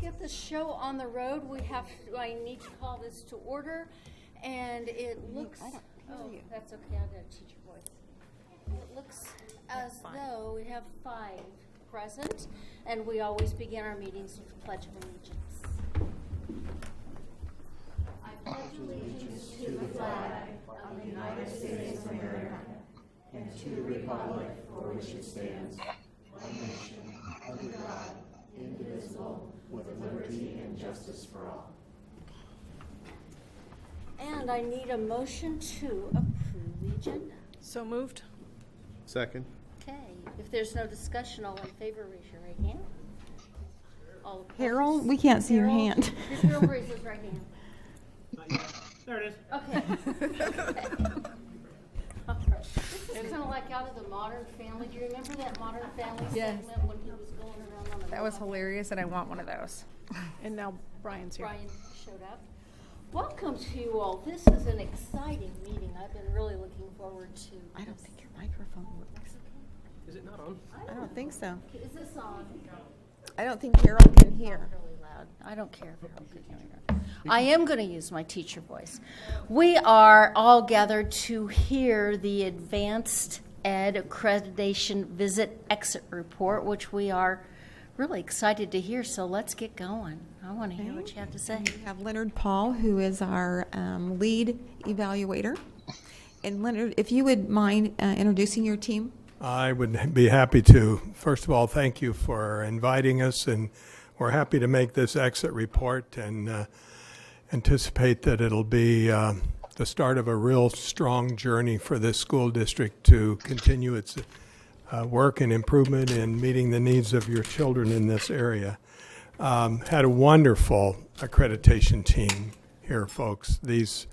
get the show on the road. I need to call this to order, and it looks. I don't hear you. That's okay. I've got a teacher voice. It looks as though we have 5 present, and we always begin our meetings with the Pledge of Allegiance. I pledge allegiance to the flag of the United States of America and to the republic for which it stands, one nation, under God, indivisible, with liberty and justice for all. And I need a motion to approve the agenda. So moved. Second. Okay, if there's no discussion, all in favor, raise your right hand. All opposed? Harold, we can't see your hand. Harold raise his right hand. There it is. Okay. Okay. All right. This is kind of like out of the Modern Family. Do you remember that Modern Family Yes. segment when he was going around on the That was robot? hilarious, and I want one of those. And now Brian's here. Brian showed up. Welcome to you all. This is an exciting meeting. I've been really looking forward to I don't this. think your microphone works. Is it not on? I don't think so. Okay, is this on? I don't think Harold can hear. Really loud. I don't care if Harold can hear me. I am going to use my teacher voice. We are all gathered to hear the Advanced Ed Accreditation Visit Exit Report, which we are really excited to hear. So let's get going. I want to hear what you have to say. We have Leonard Paul, who is our lead evaluator. And Leonard, if you would mind introducing your team. I would be happy to. First of all, thank you for inviting us, and we're happy to make this exit report and anticipate that it'll be the start of a real strong journey for this school district to continue its work and improvement in meeting the needs of your children in this area. Had a wonderful accreditation team here, folks. These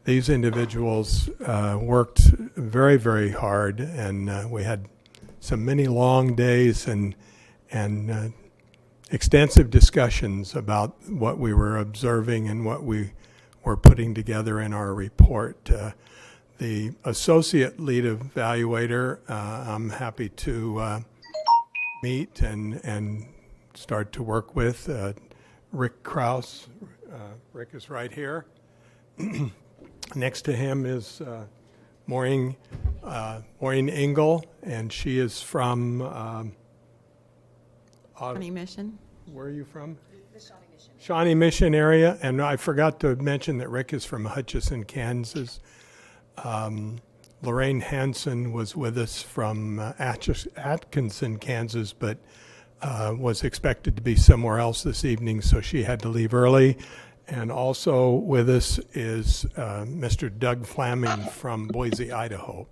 individuals worked very, very hard, and we had many long days and extensive discussions about what we were observing and what we were putting together in our report. The associate lead evaluator, I'm happy to meet and start to work with, Rick Krause. Rick is right here. Next to him is Maureen Engel, and she is from Shawnee Mission. where are you from? The Shawnee Mission. Shawnee Mission area, and I forgot to mention that Rick is from Hutchinson, Kansas. Lorraine Hansen was with us from Atkinson, Kansas, but was expected to be somewhere else this evening, so she had to leave early. And also with us is Mr. Doug Flaming from Boise, Idaho.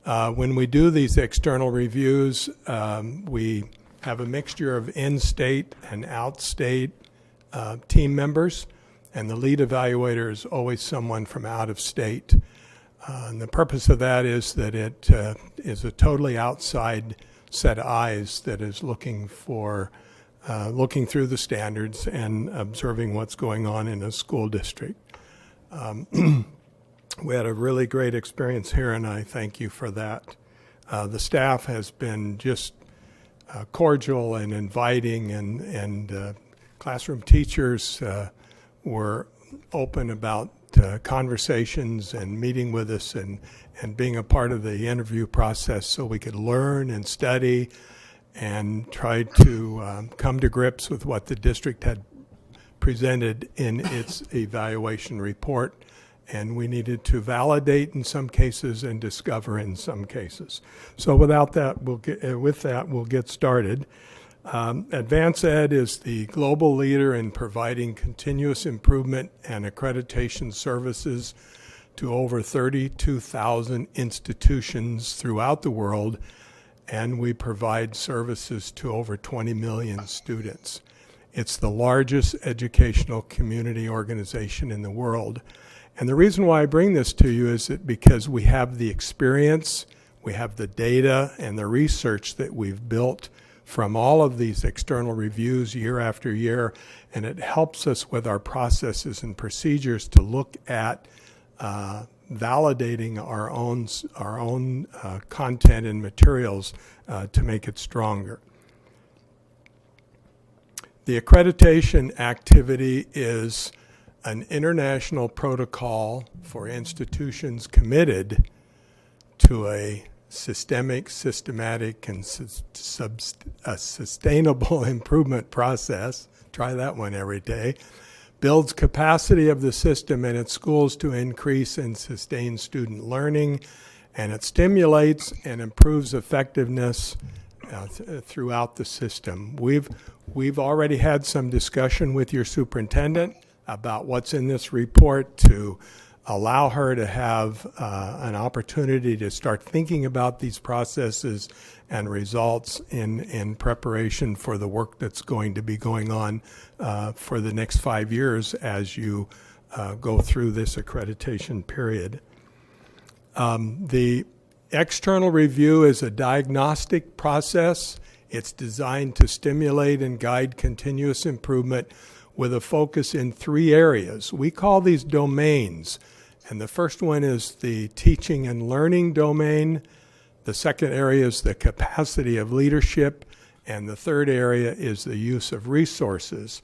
When we do these external reviews, we have a mixture of in-state and out-state team members, and the lead evaluator is always someone from out of state. And the purpose of that is that it is a totally outside set of eyes that is looking through the standards and observing what's going on in a school district. We had a really great experience here, and I thank you for that. The staff has been just cordial and inviting, and classroom teachers were open about conversations and meeting with us and being a part of the interview process so we could learn and study and try to come to grips with what the district had presented in its evaluation report. And we needed to validate in some cases and discover in some cases. So with that, we'll get started. Advance Ed is the global leader in providing continuous improvement and accreditation services to over 32,000 institutions throughout the world, and we provide services to over 20 million students. It's the largest educational community organization in the world. And the reason why I bring this to you is that because we have the experience, we have the data and the research that we've built from all of these external reviews year after year, and it helps us with our processes and procedures to look at validating our own content and materials to make it stronger. The accreditation activity is an international protocol for institutions committed to a systematic, and sustainable improvement process. Try that one every day. Builds capacity of the system and its schools to increase and sustain student learning, and it stimulates and improves effectiveness throughout the system. We've already had some discussion with your superintendent about what's in this report to allow her to have an opportunity to start thinking about these processes and results in preparation for the work that's going to be going on for the next 5 years as you go through this accreditation period. The external review is a diagnostic process. It's designed to stimulate and guide continuous improvement with a focus in 3 areas. We call these domains. And the first one is the teaching and learning domain. The second area is the capacity of leadership. And the third area is the use of resources.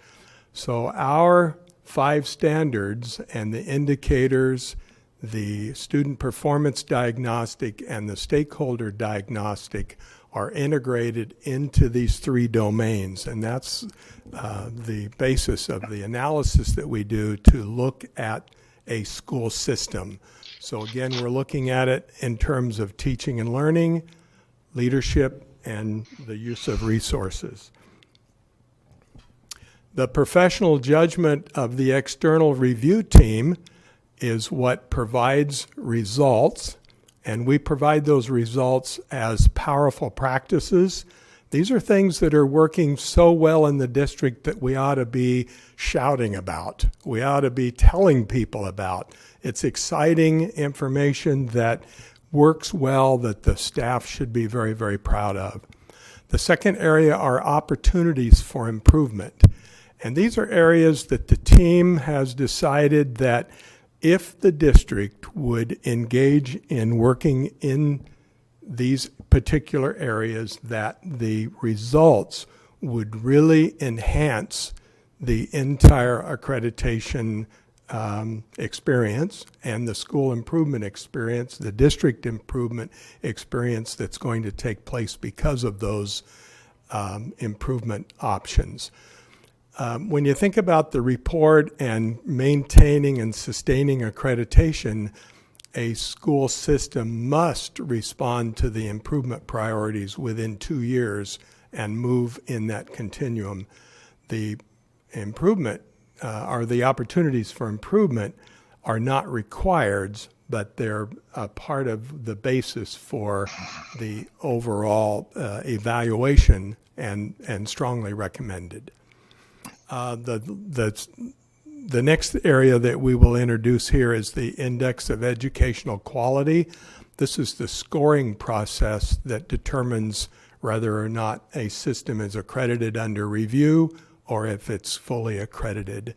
So our 5 standards and the indicators, the student performance diagnostic and the stakeholder diagnostic are integrated into these 3 domains. And that's the basis of the analysis that we do to look at a school system. So again, we're looking at it in terms of teaching and learning, leadership, and the use of resources. The professional judgment of the external review team is what provides results, and we provide those results as powerful practices. These are things that are working so well in the district that we ought to be shouting about. We ought to be telling people about. It's exciting information that works well that the staff should be very, very proud of. The second area are opportunities for improvement. And these are areas that the team has decided that if the district would engage in working in these particular areas, that the results would really enhance the entire accreditation experience and the school improvement experience, the district improvement experience that's going to take place because of those improvement options. When you think about the report and maintaining and sustaining accreditation, a school system must respond to the improvement priorities within 2 years and move in that continuum. The improvement or the opportunities for improvement are not required, but they're a part of the basis for the overall evaluation and strongly recommended. The next area that we will introduce here is the Index of Educational Quality. This is the scoring process that determines whether or not a system is accredited under review or if it's fully accredited.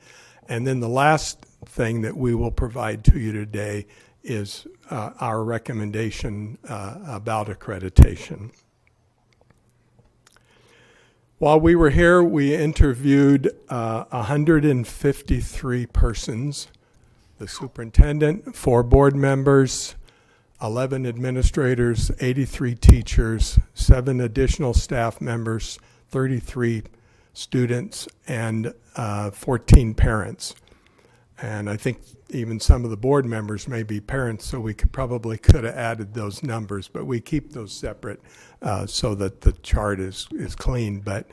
And then the last thing that we will provide to you today is our recommendation about accreditation. While we were here, we interviewed 153 persons, the superintendent, 4 board members, 11 administrators, 83 teachers, 7 additional staff members, 33 students, and 14 parents. And I think even some of the board members may be parents, so we could have added those numbers, but we keep those separate so that the chart is clean. But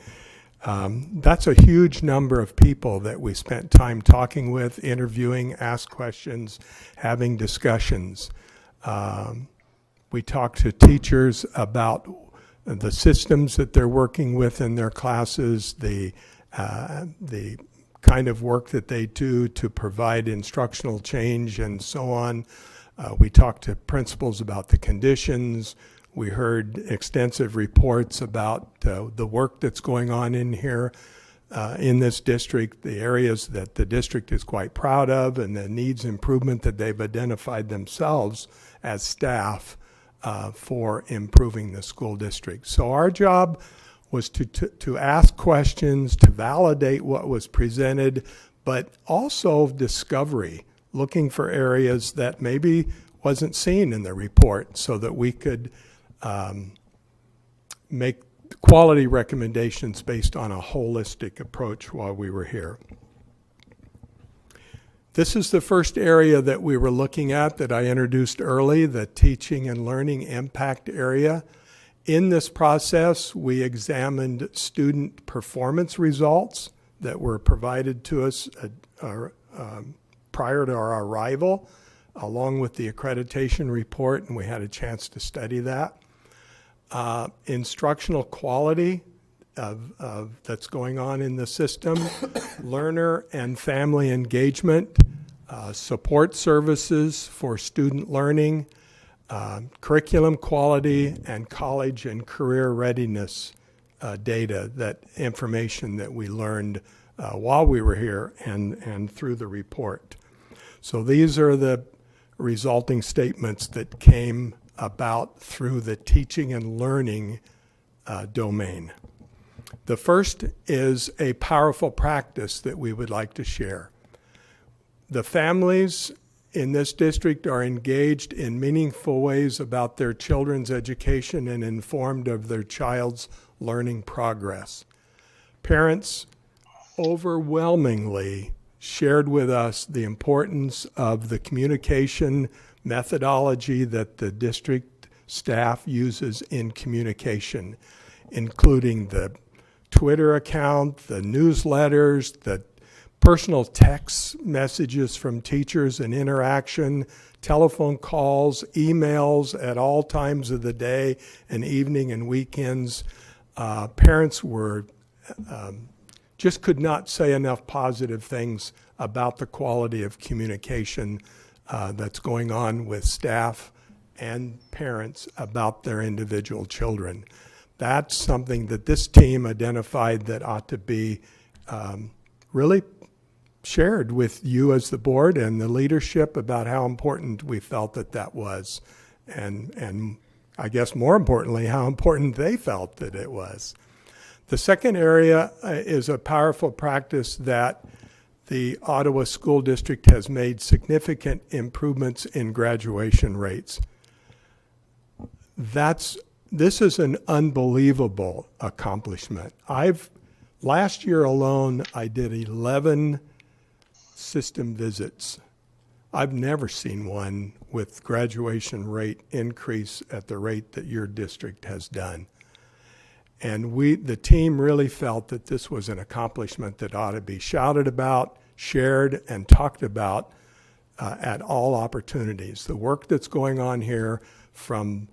that's a huge number of people that we spent time talking with, interviewing, asked questions, having discussions. We talked to teachers about the systems that they're working with in their classes, the kind of work that they do to provide instructional change and so on. We talked to principals about the conditions. We heard extensive reports about the work that's going on in here in this district, the areas that the district is quite proud of and the needs improvement that they've identified themselves as staff for improving the school district. So our job was to ask questions, to validate what was presented, but also discovery, looking for areas that maybe wasn't seen in the report so that we could make quality recommendations based on a holistic approach while we were here. This is the first area that we were looking at that I introduced early, the teaching and learning impact area. In this process, we examined student performance results that were provided to us prior to our arrival, along with the accreditation report, and we had a chance to study that. Instructional quality that's going on in the system, learner and family engagement, support services for student learning, curriculum quality, and college and career readiness data, that information that we learned while we were here and through the report. So these are the resulting statements that came about through the teaching and learning domain. The first is a powerful practice that we would like to share. The families in this district are engaged in meaningful ways about their children's education and informed of their child's learning progress. Parents overwhelmingly shared with us the importance of the communication methodology that the district staff uses in communication, including the Twitter account, the newsletters, the personal text messages from teachers and interaction, telephone calls, emails at all times of the day and evening and weekends. Parents were just could not say enough positive things about the quality of communication that's going on with staff and parents about their individual children. That's something that this team identified that ought to be really shared with you as the board and the leadership about how important we felt that was. And I guess more importantly, how important they felt that it was. The second area is a powerful practice that the Ottawa School District has made significant improvements in graduation rates. This is an unbelievable accomplishment. Last year alone, I did 11 system visits. I've never seen one with graduation rate increase at the rate that your district has done. And the team really felt that this was an accomplishment that ought to be shouted about, shared, and talked about at all opportunities. The work that's going on here from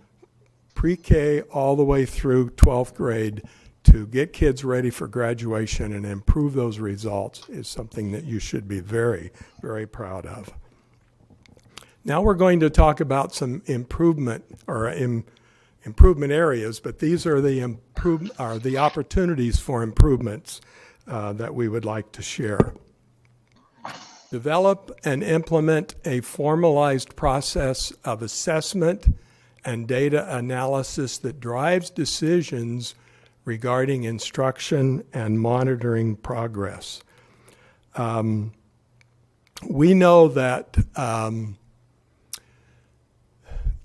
pre-K all the way through 12th grade to get kids ready for graduation and improve those results is something that you should be very, very proud of. Now we're going to talk about some improvement areas, but these are the opportunities for improvements that we would like to share. Develop and implement a formalized process of assessment and data analysis that drives decisions regarding instruction and monitoring progress. We know that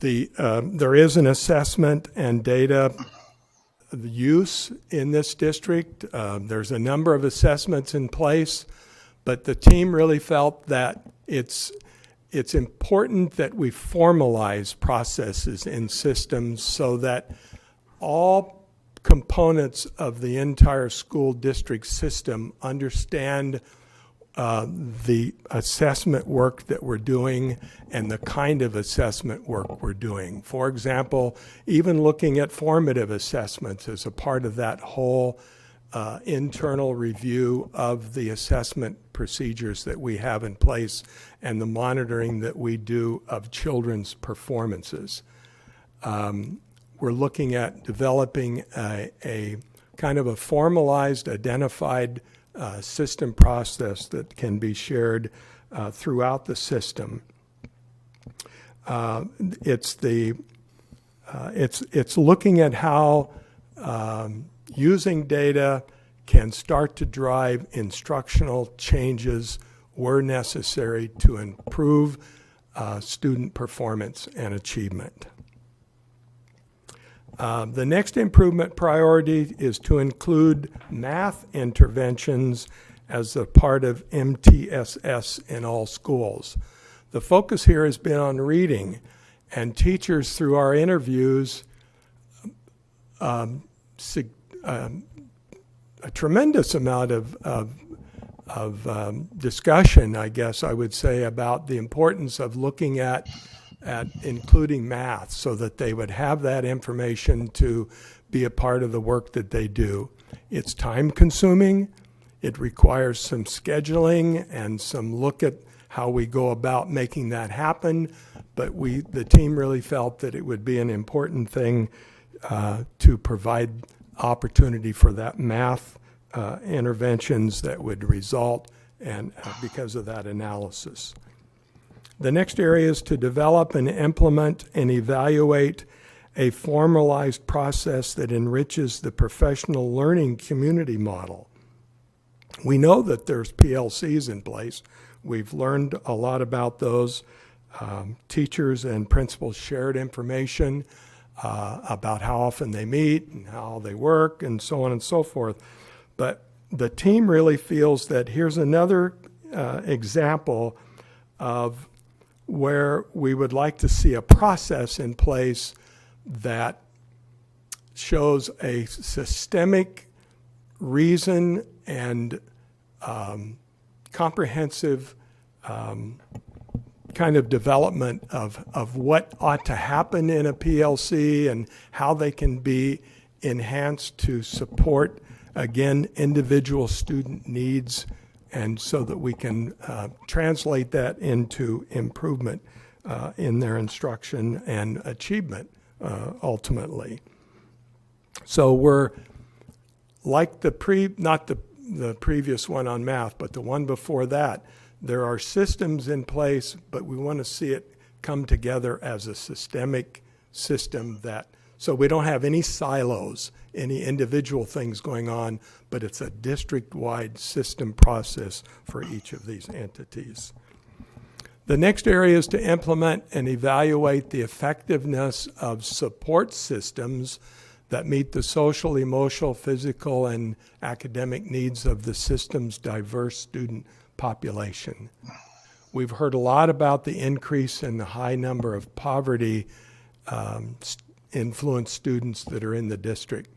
there is an assessment and data use in this district. There's a number of assessments in place, but the team really felt that it's important that we formalize processes in systems so that all components of the entire school district system understand the assessment work that we're doing and the kind of assessment work we're doing. For example, even looking at formative assessments as a part of that whole internal review of the assessment procedures that we have in place and the monitoring that we do of children's performances. We're looking at developing a kind of a formalized, identified system process that can be shared throughout the system. It's looking at how using data can start to drive instructional changes where necessary to improve student performance and achievement. The next improvement priority is to include math interventions as a part of MTSS in all schools. The focus here has been on reading, and teachers through our interviews a tremendous amount of discussion, I guess I would say, about the importance of looking at including math so that they would have that information to be a part of the work that they do. It's time consuming. It requires some scheduling and some look at how we go about making that happen. But the team really felt that it would be an important thing to provide opportunity for that math interventions that would result and because of that analysis. The next area is to develop and implement and evaluate a formalized process that enriches the professional learning community model. We know that there's PLCs in place. We've learned a lot about those. Teachers and principals shared information about how often they meet and how they work and so on and so forth. But the team really feels that here's another example of where we would like to see a process in place that shows a systemic reason and comprehensive kind of development of what ought to happen in a PLC and how they can be enhanced to support, again, individual student needs, and so that we can translate that into improvement in their instruction and achievement ultimately. So we're like not the previous one on math, but the one before that. There are systems in place, but we want to see it come together as a systemic system so we don't have any silos, any individual things going on, but it's a district-wide system process for each of these entities. The next area is to implement and evaluate the effectiveness of support systems that meet the social, emotional, physical, and academic needs of the system's diverse student population. We've heard a lot about the increase in the high number of poverty influenced students that are in the district.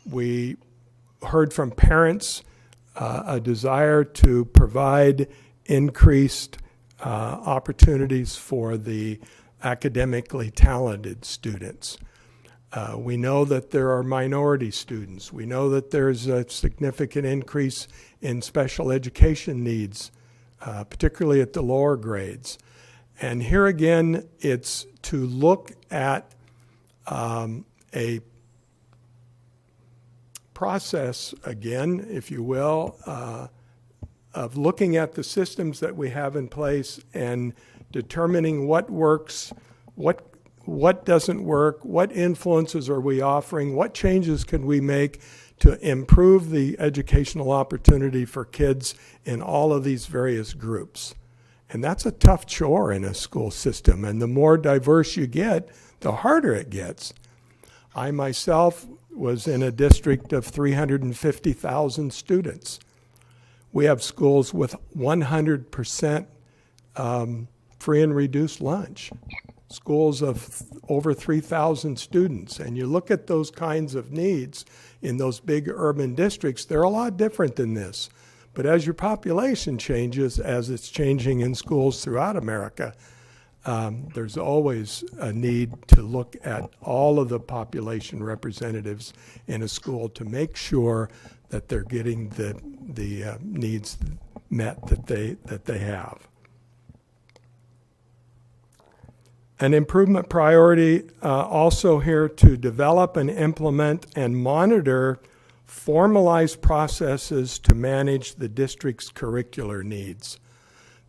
We heard from parents a desire to provide increased opportunities for the academically talented students. We know that there are minority students. We know that there's a significant increase in special education needs, particularly at the lower grades. And here again, it's to look at a process, again, if you will, of looking at the systems that we have in place and determining what works, what doesn't work, what influences are we offering, what changes can we make to improve the educational opportunity for kids in all of these various groups. And that's a tough chore in a school system, and the more diverse you get, the harder it gets. I myself was in a district of 350,000 students. We have schools with 100% free and reduced lunch, schools of over 3,000 students. And you look at those kinds of needs in those big urban districts, they're a lot different than this. But as your population changes, as it's changing in schools throughout America, there's always a need to look at all of the population representatives in a school to make sure that they're getting the needs met that they have. An improvement priority also here to develop and implement and monitor formalized processes to manage the district's curricular needs.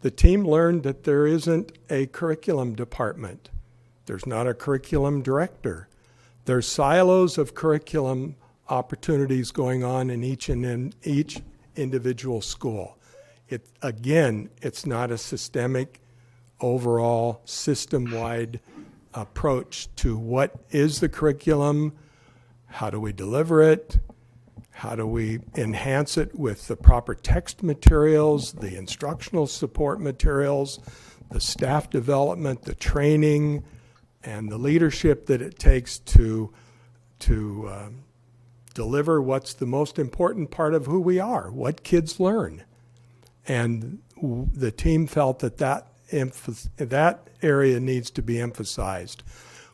The team learned that there isn't a curriculum department. There's not a curriculum director. There's silos of curriculum opportunities going on in each individual school. It's not a systemic, overall, system-wide approach to what is the curriculum, how do we deliver it, how do we enhance it with the proper text materials, the instructional support materials, the staff development, the training, and the leadership that it takes to deliver what's the most important part of who we are, what kids learn. And the team felt that area needs to be emphasized.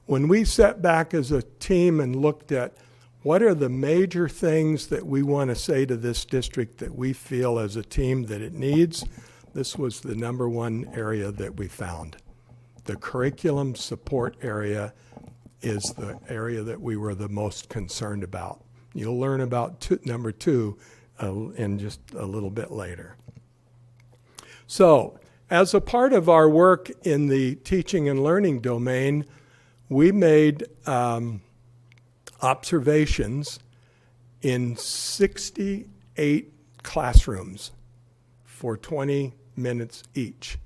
When we sat back as a team and looked at what are the major things that we want to say to this district that we feel as a team that it needs, this was the number one area that we found. The curriculum support area is the area that we were the most concerned about. You'll learn about number two in just a little bit later. So, as a part of our work in the teaching and learning domain, we made observations in 68 classrooms for 20 minutes each.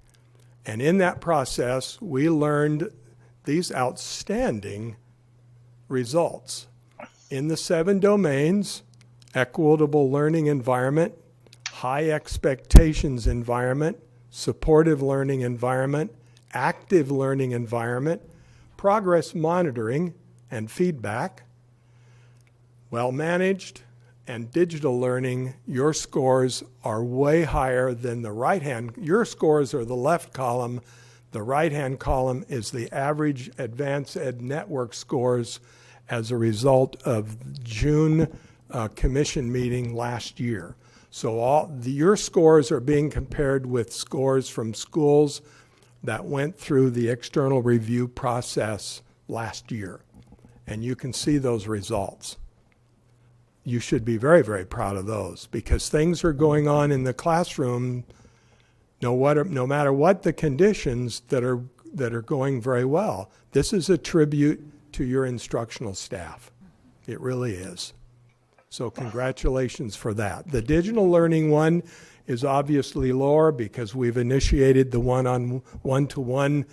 And in that process, we learned these outstanding results. In the 7 domains, equitable learning environment, high expectations environment, supportive learning environment, active learning environment, progress monitoring and feedback, well-managed, and digital learning, your scores are way higher than the right-hand. Your scores are the left column. The right-hand column is the average Advanced Ed Network scores as a result of June commission meeting last year. So your scores are being compared with scores from schools that went through the external review process last year. And you can see those results. You should be very, very proud of those because things are going on in the classroom no matter what the conditions that are going very well. This is a tribute to your instructional staff. It really is. So congratulations for that. The digital learning one is obviously lower because we've initiated the one-to-one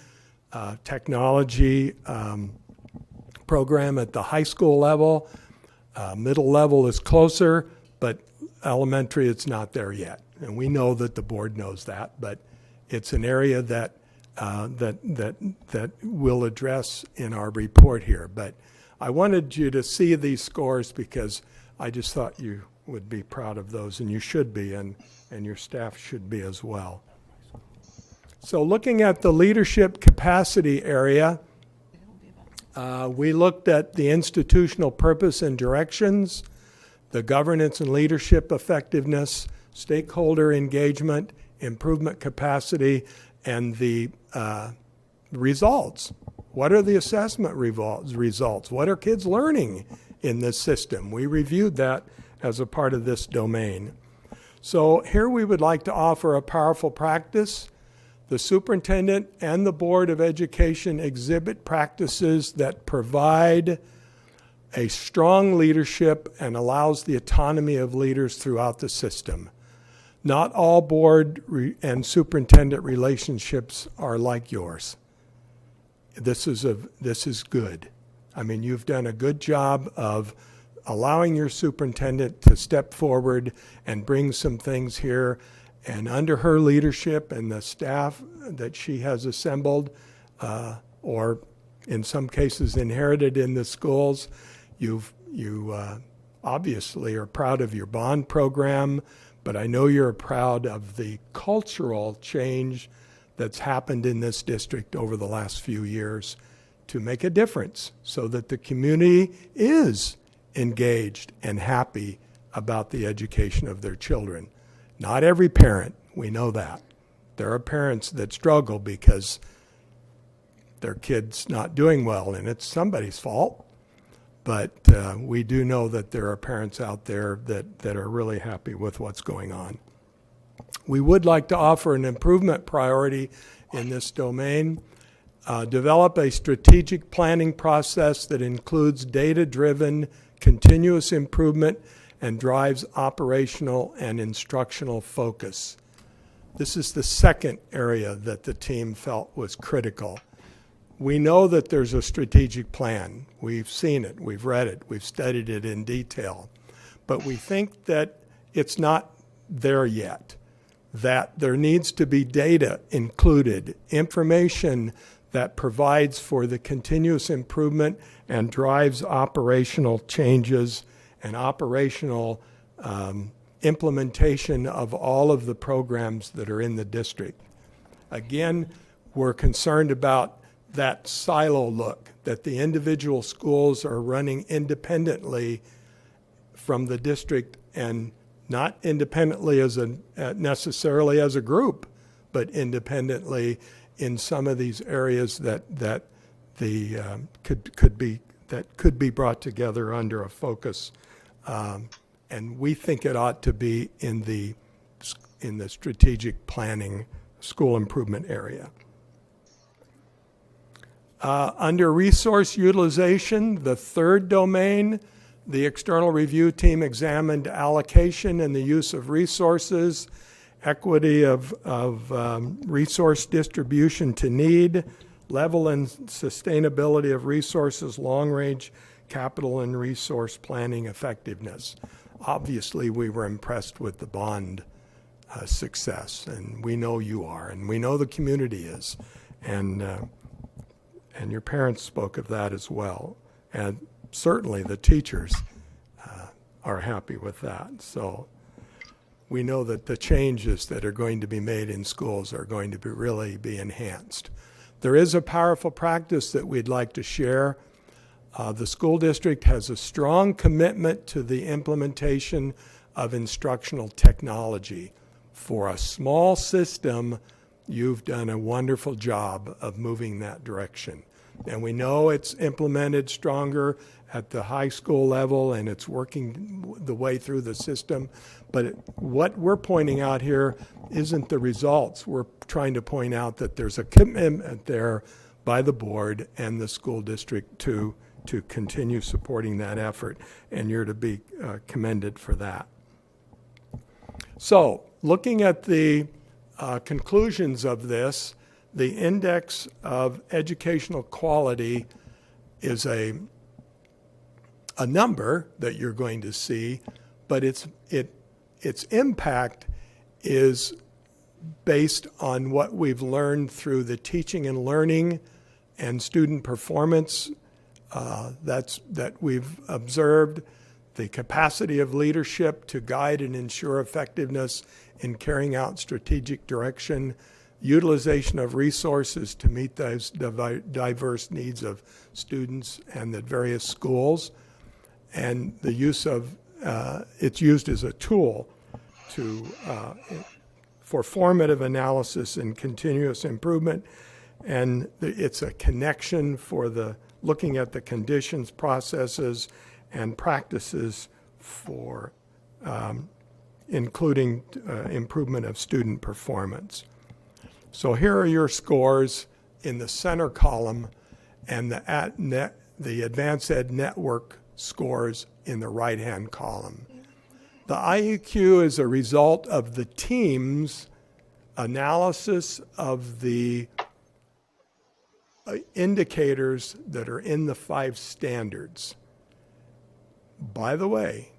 technology program at the high school level. Middle level is closer, but elementary it's not there yet. And we know that the board knows that, but it's an area that we'll address in our report here. But I wanted you to see these scores because I just thought you would be proud of those, and you should be, and your staff should be as well. So looking at the leadership capacity area, we looked at the institutional purpose and directions, the governance and leadership effectiveness, stakeholder engagement, improvement capacity, and the results. What are the assessment results? What are kids learning in this system? We reviewed that as a part of this domain. So here we would like to offer a powerful practice. The superintendent and the Board of Education exhibit practices that provide a strong leadership and allows the autonomy of leaders throughout the system. Not all board and superintendent relationships are like yours. This is good. I mean, you've done a good job of allowing your superintendent to step forward and bring some things here. And under her leadership and the staff that she has assembled, or in some cases inherited in the schools, you obviously are proud of your bond program, but I know you're proud of the cultural change that's happened in this district over the last few years to make a difference so that the community is engaged and happy about the education of their children. Not every parent, we know that. There are parents that struggle because their kid's not doing well, and it's somebody's fault. But we do know that there are parents out there that are really happy with what's going on. We would like to offer an improvement priority in this domain. Develop a strategic planning process that includes data-driven continuous improvement and drives operational and instructional focus. This is the second area that the team felt was critical. We know that there's a strategic plan. We've seen it, we've read it, we've studied it in detail. But we think that it's not there yet, that there needs to be data included, information that provides for the continuous improvement and drives operational changes and operational implementation of all of the programs that are in the district. Again, we're concerned about that silo look, that the individual schools are running independently from the district, and not independently as necessarily as a group, but independently in some of these areas that could be brought together under a focus, and we think it ought to be in the strategic planning school improvement area. Under resource utilization, the third domain, the external review team examined allocation and the use of resources, equity of resource distribution to need, level and sustainability of resources, long-range capital and resource planning effectiveness. Obviously, we were impressed with the bond success, and we know you are, and we know the community is, and your parents spoke of that as well, and certainly the teachers are happy with that. So we know that the changes that are going to be made in schools are going to really be enhanced. There is a powerful practice that we'd like to share. The school district has a strong commitment to the implementation of instructional technology. For a small system, you've done a wonderful job of moving that direction. And we know it's implemented stronger at the high school level, and it's working the way through the system. But what we're pointing out here isn't the results. We're trying to point out that there's a commitment there by the board and the school district to continue supporting that effort, and you're to be commended for that. So, looking at the conclusions of this, the index of educational quality is a number that you're going to see, but its impact is based on what we've learned through the teaching and learning and student performance that we've observed, the capacity of leadership to guide and ensure effectiveness in carrying out strategic direction, utilization of resources to meet those diverse needs of students and the various schools, and the use of it's used as a tool for formative analysis and continuous improvement, and it's a connection for looking at the conditions, processes, and practices for including improvement of student performance. So here are your scores in the center column, and the Advanced Ed Network scores in the right-hand column. The IEQ is a result of the team's analysis of the indicators that are in the 5 standards. By the way,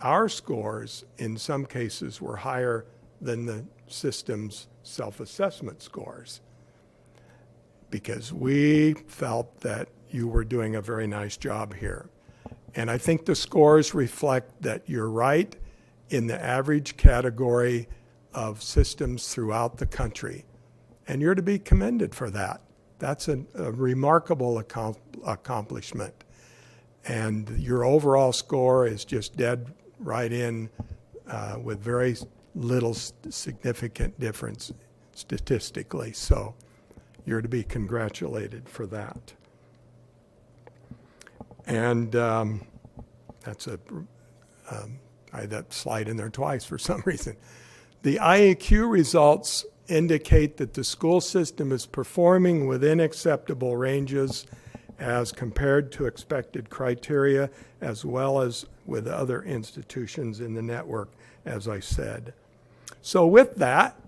our scores in some cases were higher than the system's self-assessment scores because we felt that you were doing a very nice job here. And I think the scores reflect that you're right in the average category of systems throughout the country. And you're to be commended for that. That's a remarkable accomplishment. And your overall score is just dead right in with very little significant difference statistically. So you're to be congratulated for that. And that's I had that slide in there twice for some reason. The IAQ results indicate that the school system is performing within acceptable ranges as compared to expected criteria, as well as with other institutions in the network, as I said. So with that,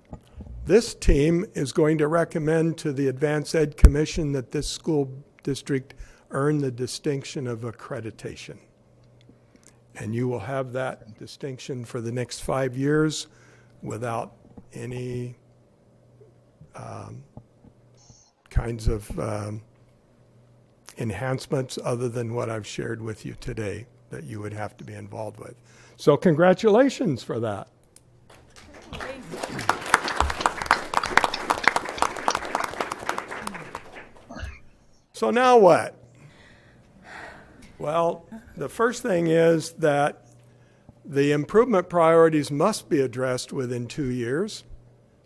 this team is going to recommend to the Advanced Ed Commission that this school district earn the distinction of accreditation. And you will have that distinction for the next 5 years without any kinds of enhancements other than what I've shared with you today that you would have to be involved with. So congratulations for that. So now what? Well, the first thing is that the improvement priorities must be addressed within 2 years.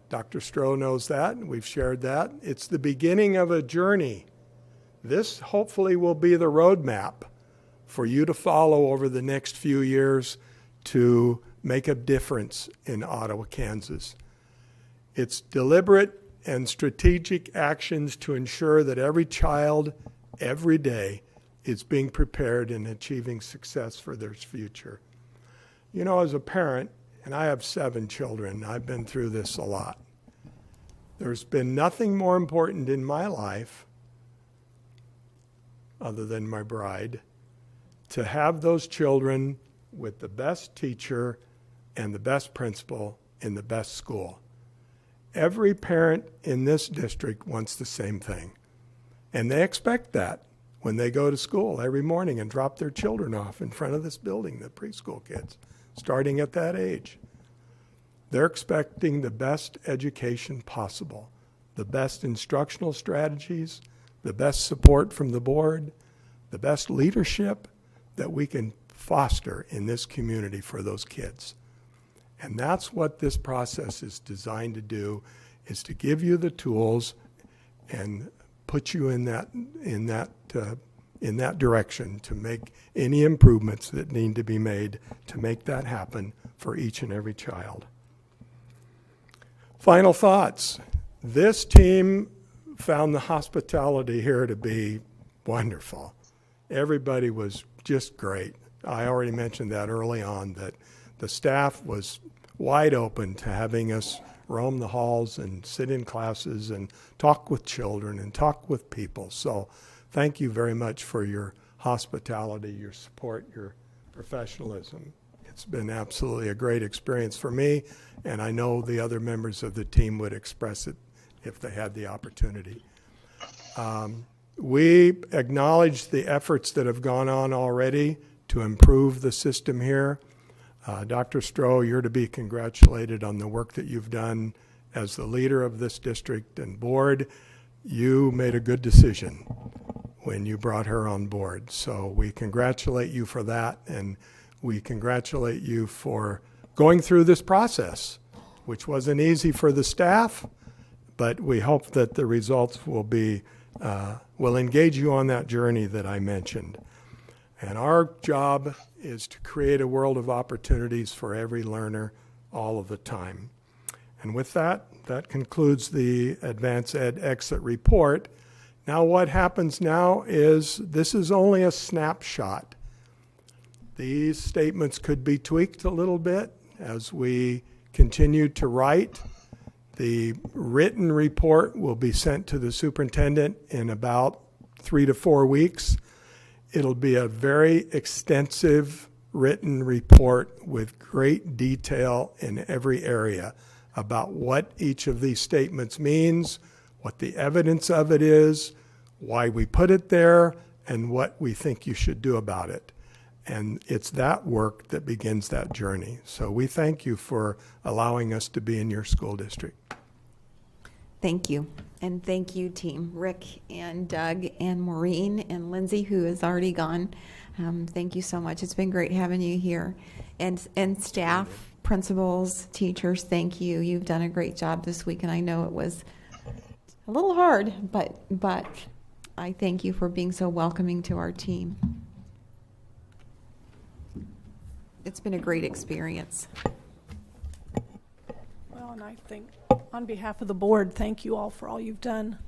Dr. Stroh knows that, and we've shared that. It's the beginning of a journey. This hopefully will be the roadmap for you to follow over the next few years to make a difference in Ottawa, Kansas. It's deliberate and strategic actions to ensure that every child, every day, is being prepared and achieving success for their future. You know, as a parent, and I have 7 children, I've been through this a lot. There's been nothing more important in my life, other than my bride, to have those children with the best teacher and the best principal in the best school. Every parent in this district wants the same thing. And they expect that when they go to school every morning and drop their children off in front of this building, the preschool kids, starting at that age. They're expecting the best education possible, the best instructional strategies, the best support from the board, the best leadership that we can foster in this community for those kids. And that's what this process is designed to do, is to give you the tools and put you in that direction to make any improvements that need to be made to make that happen for each and every child. Final thoughts. This team found the hospitality here to be wonderful. Everybody was just great. I already mentioned that early on, that the staff was wide open to having us roam the halls and sit in classes and talk with children and talk with people. So thank you very much for your hospitality, your support, your professionalism. It's been absolutely a great experience for me, and I know the other members of the team would express it if they had the opportunity. We acknowledge the efforts that have gone on already to improve the system here. Dr. Stroh, you're to be congratulated on the work that you've done as the leader of this district and board. You made a good decision when you brought her on board. So we congratulate you for that, and we congratulate you for going through this process, which wasn't easy for the staff, but we hope that the results will engage you on that journey that I mentioned. And our job is to create a world of opportunities for every learner all of the time. And with that, that concludes the Advanced Ed Exit Report. Now what happens now is this is only a snapshot. These statements could be tweaked a little bit as we continue to write. The written report will be sent to the superintendent in about 3 to 4 weeks. It'll be a very extensive written report with great detail in every area about what each of these statements means, what the evidence of it is, why we put it there, and what we think you should do about it. And it's that work that begins that journey. So we thank you for allowing us to be in your school district. Thank you. And thank you, team. Rick and Doug and Maureen and Lindsay, who has already gone. Thank you so much. It's been great having you here. And staff, principals, teachers, thank you. You've done a great job this week, and I know it was a little hard, but I thank you for being so welcoming to our team. It's been a great experience. Well, and I think On behalf of the board, thank you all for all you've done,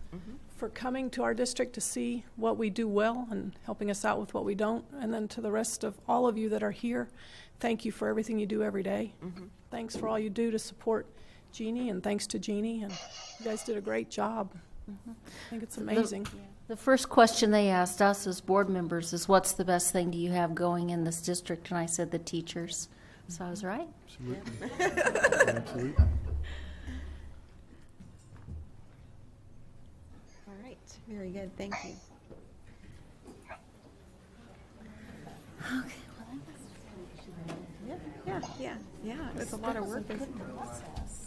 for coming to our district to see what we do well and helping us out with what we don't. And then to the rest of all of you that are here, thank you for everything you do every day. Thanks for all you do to support Jeannie, and thanks to Jeannie. And you guys did a great job. I think it's amazing. The first question they asked us as board members is, what's the best thing do you have going in this district? And I said, the teachers. So I was right. Absolutely. Absolutely. All right, very good, thank you. Yeah, it was a lot of work.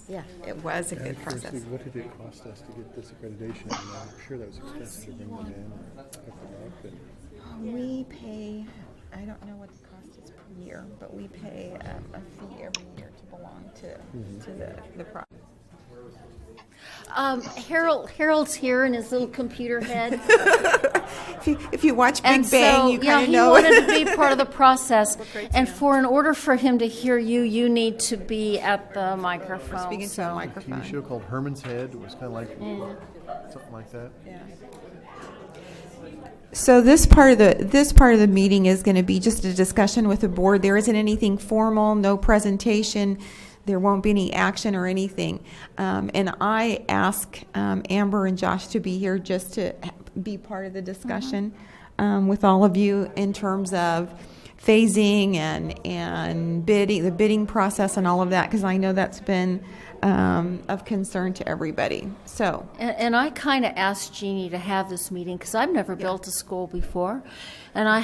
Yeah, it was a good process. Seriously, what did it cost us to get this accreditation? I mean, I'm sure that was expensive to bring them in or pick them up. And We pay, I don't know what the cost is per year, but we pay a fee every year to belong to the project. Harold's here in his little computer head. If you watch Big And Bang, so, you kind of he know. wanted to be part of the process. great And to in order for him to hear you, you need to be at the microphone. Speaking to a so. a microphone. TV show called Herman's Head. It was kind of like something like that. Yeah. So this part of the meeting is going to be just a discussion with the board. There isn't anything formal, no presentation. There won't be any action or anything. And I ask Amber and Josh to be here just to be part of the discussion with all of you in terms of phasing and bidding, the bidding process and all of that, because I know that's been of concern to everybody. So, And I kind of asked Jeannie to have this meeting because I've never built a school before, and I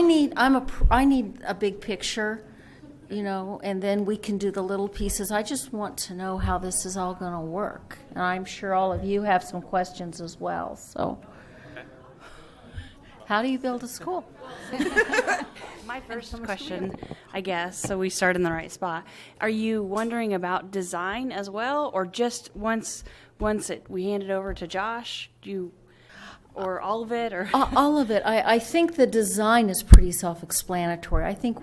need a big picture, and then we can do the little pieces. I just want to know how this is all going to work, and I'm sure all of you have some questions as well. So, how do you build a school? My first question, I guess, so we start in the right spot. Are you wondering about design as well, or just once we hand it over to Josh, or all of it, or All of it. I think the design is pretty self-explanatory. I think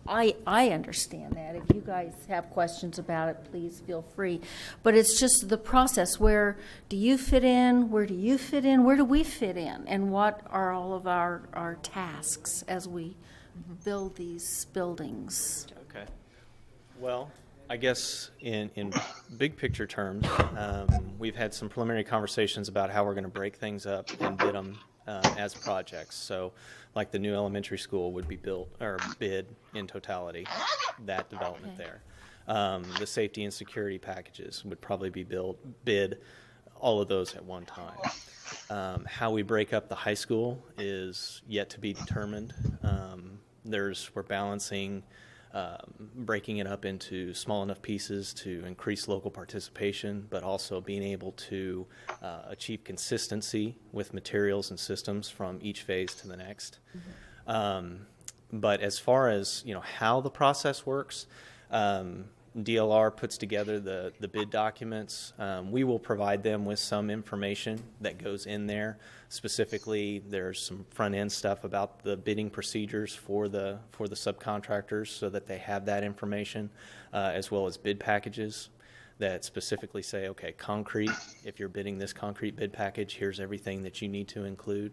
I understand that. If you guys have questions about it, please feel free. But it's just the process. Where do you fit in? Where do you fit in? Where do we fit in? And what are all of our tasks as we build these buildings? Okay. Well, I guess in big picture terms, we've had some preliminary conversations about how we're going to break things up and bid them as projects. So, like the new elementary school would be built or bid in totality, that development there. The safety and security packages would probably be bid, all of those at one time. How we break up the high school is yet to be determined. We're balancing breaking it up into small enough pieces to increase local participation, but also being able to achieve consistency with materials and systems from each phase to the next. But as far as how the process works, DLR puts together the bid documents. We will provide them with some information that goes in there. Specifically, there's some front-end stuff about the bidding procedures for the subcontractors so that they have that information, as well as bid packages that specifically say, okay, concrete, if you're bidding this concrete bid package, here's everything that you need to include.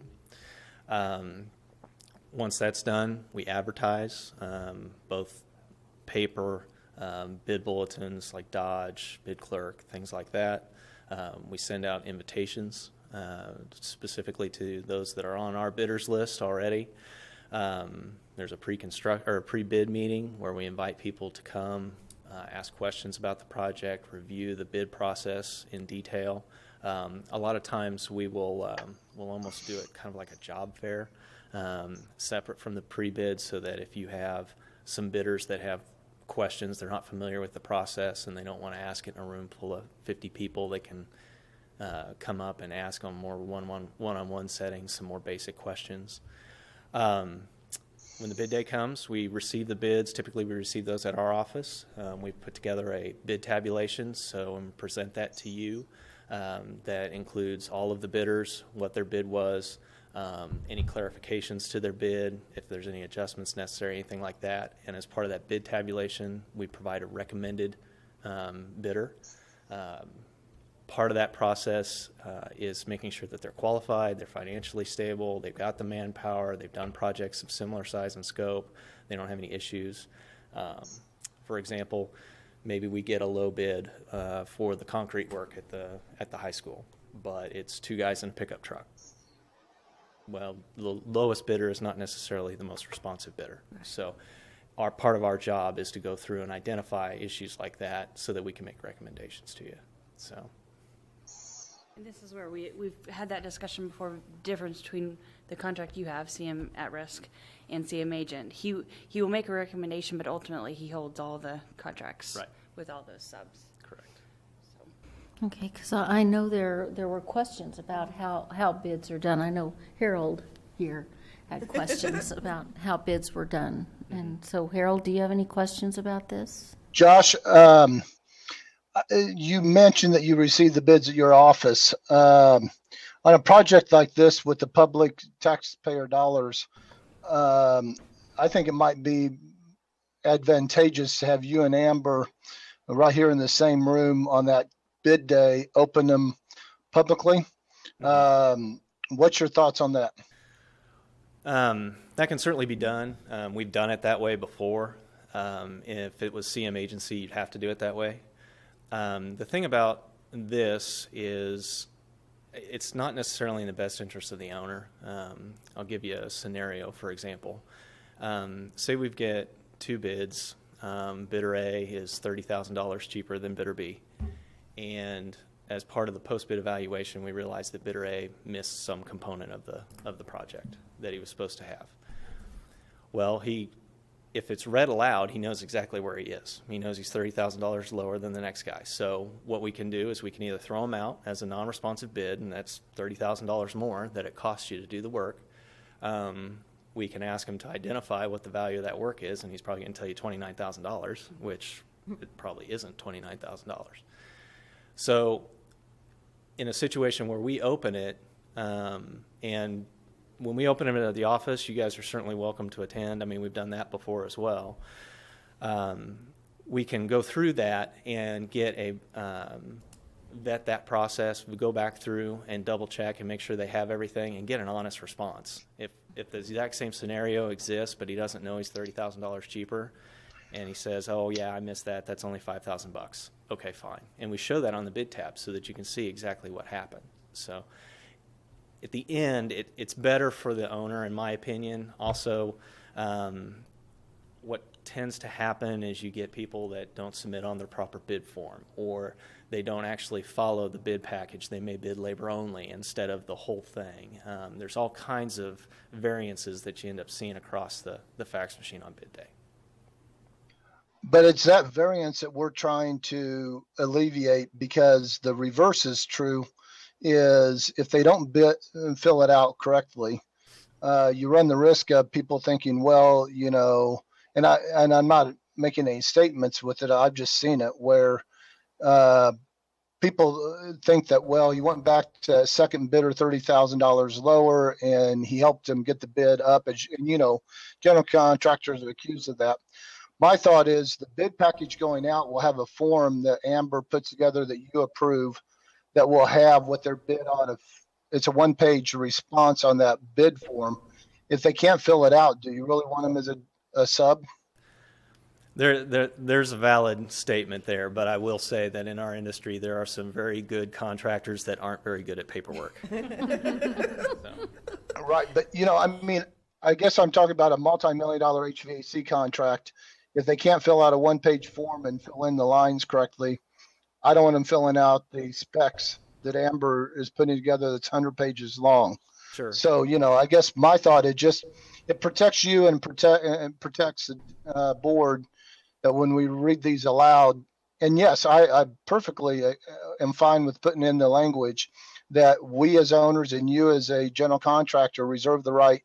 Once that's done, we advertise both paper, bid bulletins like Dodge, Bid Clerk, things like that. We send out invitations specifically to those that are on our bidders list already. There's a pre-bid meeting where we invite people to come, ask questions about the project, review the bid process in detail. A lot of times we'll almost do it kind of like a job fair, separate from the pre-bid, so that if you have some bidders that have questions, they're not familiar with the process, and they don't want to ask it in a room full of 50 people, they can come up and ask on more one-on-one settings some more basic questions. When the bid day comes, we receive the bids. Typically, we receive those at our office. We put together a bid tabulation, and present that to you. That includes all of the bidders, what their bid was, any clarifications to their bid, if there's any adjustments necessary, anything like that. And as part of that bid tabulation, we provide a recommended bidder. Part of that process is making sure that they're qualified, they're financially stable, they've got the manpower, they've done projects of similar size and scope, they don't have any issues. For example, maybe we get a low bid for the concrete work at the high school, but it's 2 guys in a pickup truck. Well, the lowest bidder is not necessarily the most responsive bidder. So part of our job is to go through and identify issues like that so that we can make recommendations to you. So. And this is where we've had that discussion before, difference between the contract you have, CM at risk, and CM agent. He will make a recommendation, but ultimately he holds all the contracts with all those subs. Correct. So. Okay, because I know there were questions about how bids are done. I know Harold here had questions about how bids were done. And so, Harold, do you have any questions about this? Josh, you mentioned that you received the bids at your office. On a project like this with the public taxpayer dollars, I think it might be advantageous to have you and Amber right here in the same room on that bid day, open them publicly. What's your thoughts on that? That can certainly be done. We've done it that way before. If it was CM agency, you'd have to do it that way. The thing about this is it's not necessarily in the best interest of the owner. I'll give you a scenario, for example. Say we get 2 bids. Bidder A is $30,000 cheaper than bidder B. And as part of the post-bid evaluation, we realized that bidder A missed some component of the project that he was supposed to have. Well, if it's read aloud, he knows exactly where he is. He knows he's $30,000 lower than the next guy. So what we can do is we can either throw him out as a non-responsive bid, and that's $30,000 more that it costs you to do the work. We can ask him to identify what the value of that work is, and he's probably going to tell you $29,000, which it probably isn't $29,000. So in a situation where we open it, and when we open them at the office, you guys are certainly welcome to attend. I mean, we've done that before as well. We can go through that and get vet that process. We go back through and double check and make sure they have everything and get an honest response. If the exact same scenario exists, but he doesn't know he's $30,000 cheaper, and he says, "Oh yeah, I missed that. That's only $5,000." Okay, fine. And we show that on the bid tab so that you can see exactly what happened. So at the end, it's better for the owner, in my opinion. Also, what tends to happen is you get people that don't submit on their proper bid form, or they don't actually follow the bid package. They may bid labor only instead of the whole thing. There's all kinds of variances that you end up seeing across the fax machine on bid day. But it's that variance that we're trying to alleviate, because the reverse is true. Is if they don't fill it out correctly, you run the risk of people thinking, well, and I'm not making any statements with it. I've just seen it where people think that, well, you went back to second bidder $30,000 lower, and he helped them get the bid up. And general contractors are accused of that. My thought is the bid package going out will have a form that Amber puts together that you approve, that will have what their bid on. It's a 1-page response on that bid form. If they can't fill it out, do you really want them as a sub? There's a valid statement there, but I will say that in our industry, there are some very good contractors that aren't very good at paperwork. Right, but I guess I'm talking about a multi-million-dollar HVAC contract. If they can't fill out a 1-page form and fill in the lines correctly, I don't want them filling out the specs that Amber is putting together that's 100 pages long. Sure. So, I guess my thought is it protects you and protects the board, that when we read these aloud, and yes, I perfectly am fine with putting in the language that we as owners and you as a general contractor reserve the right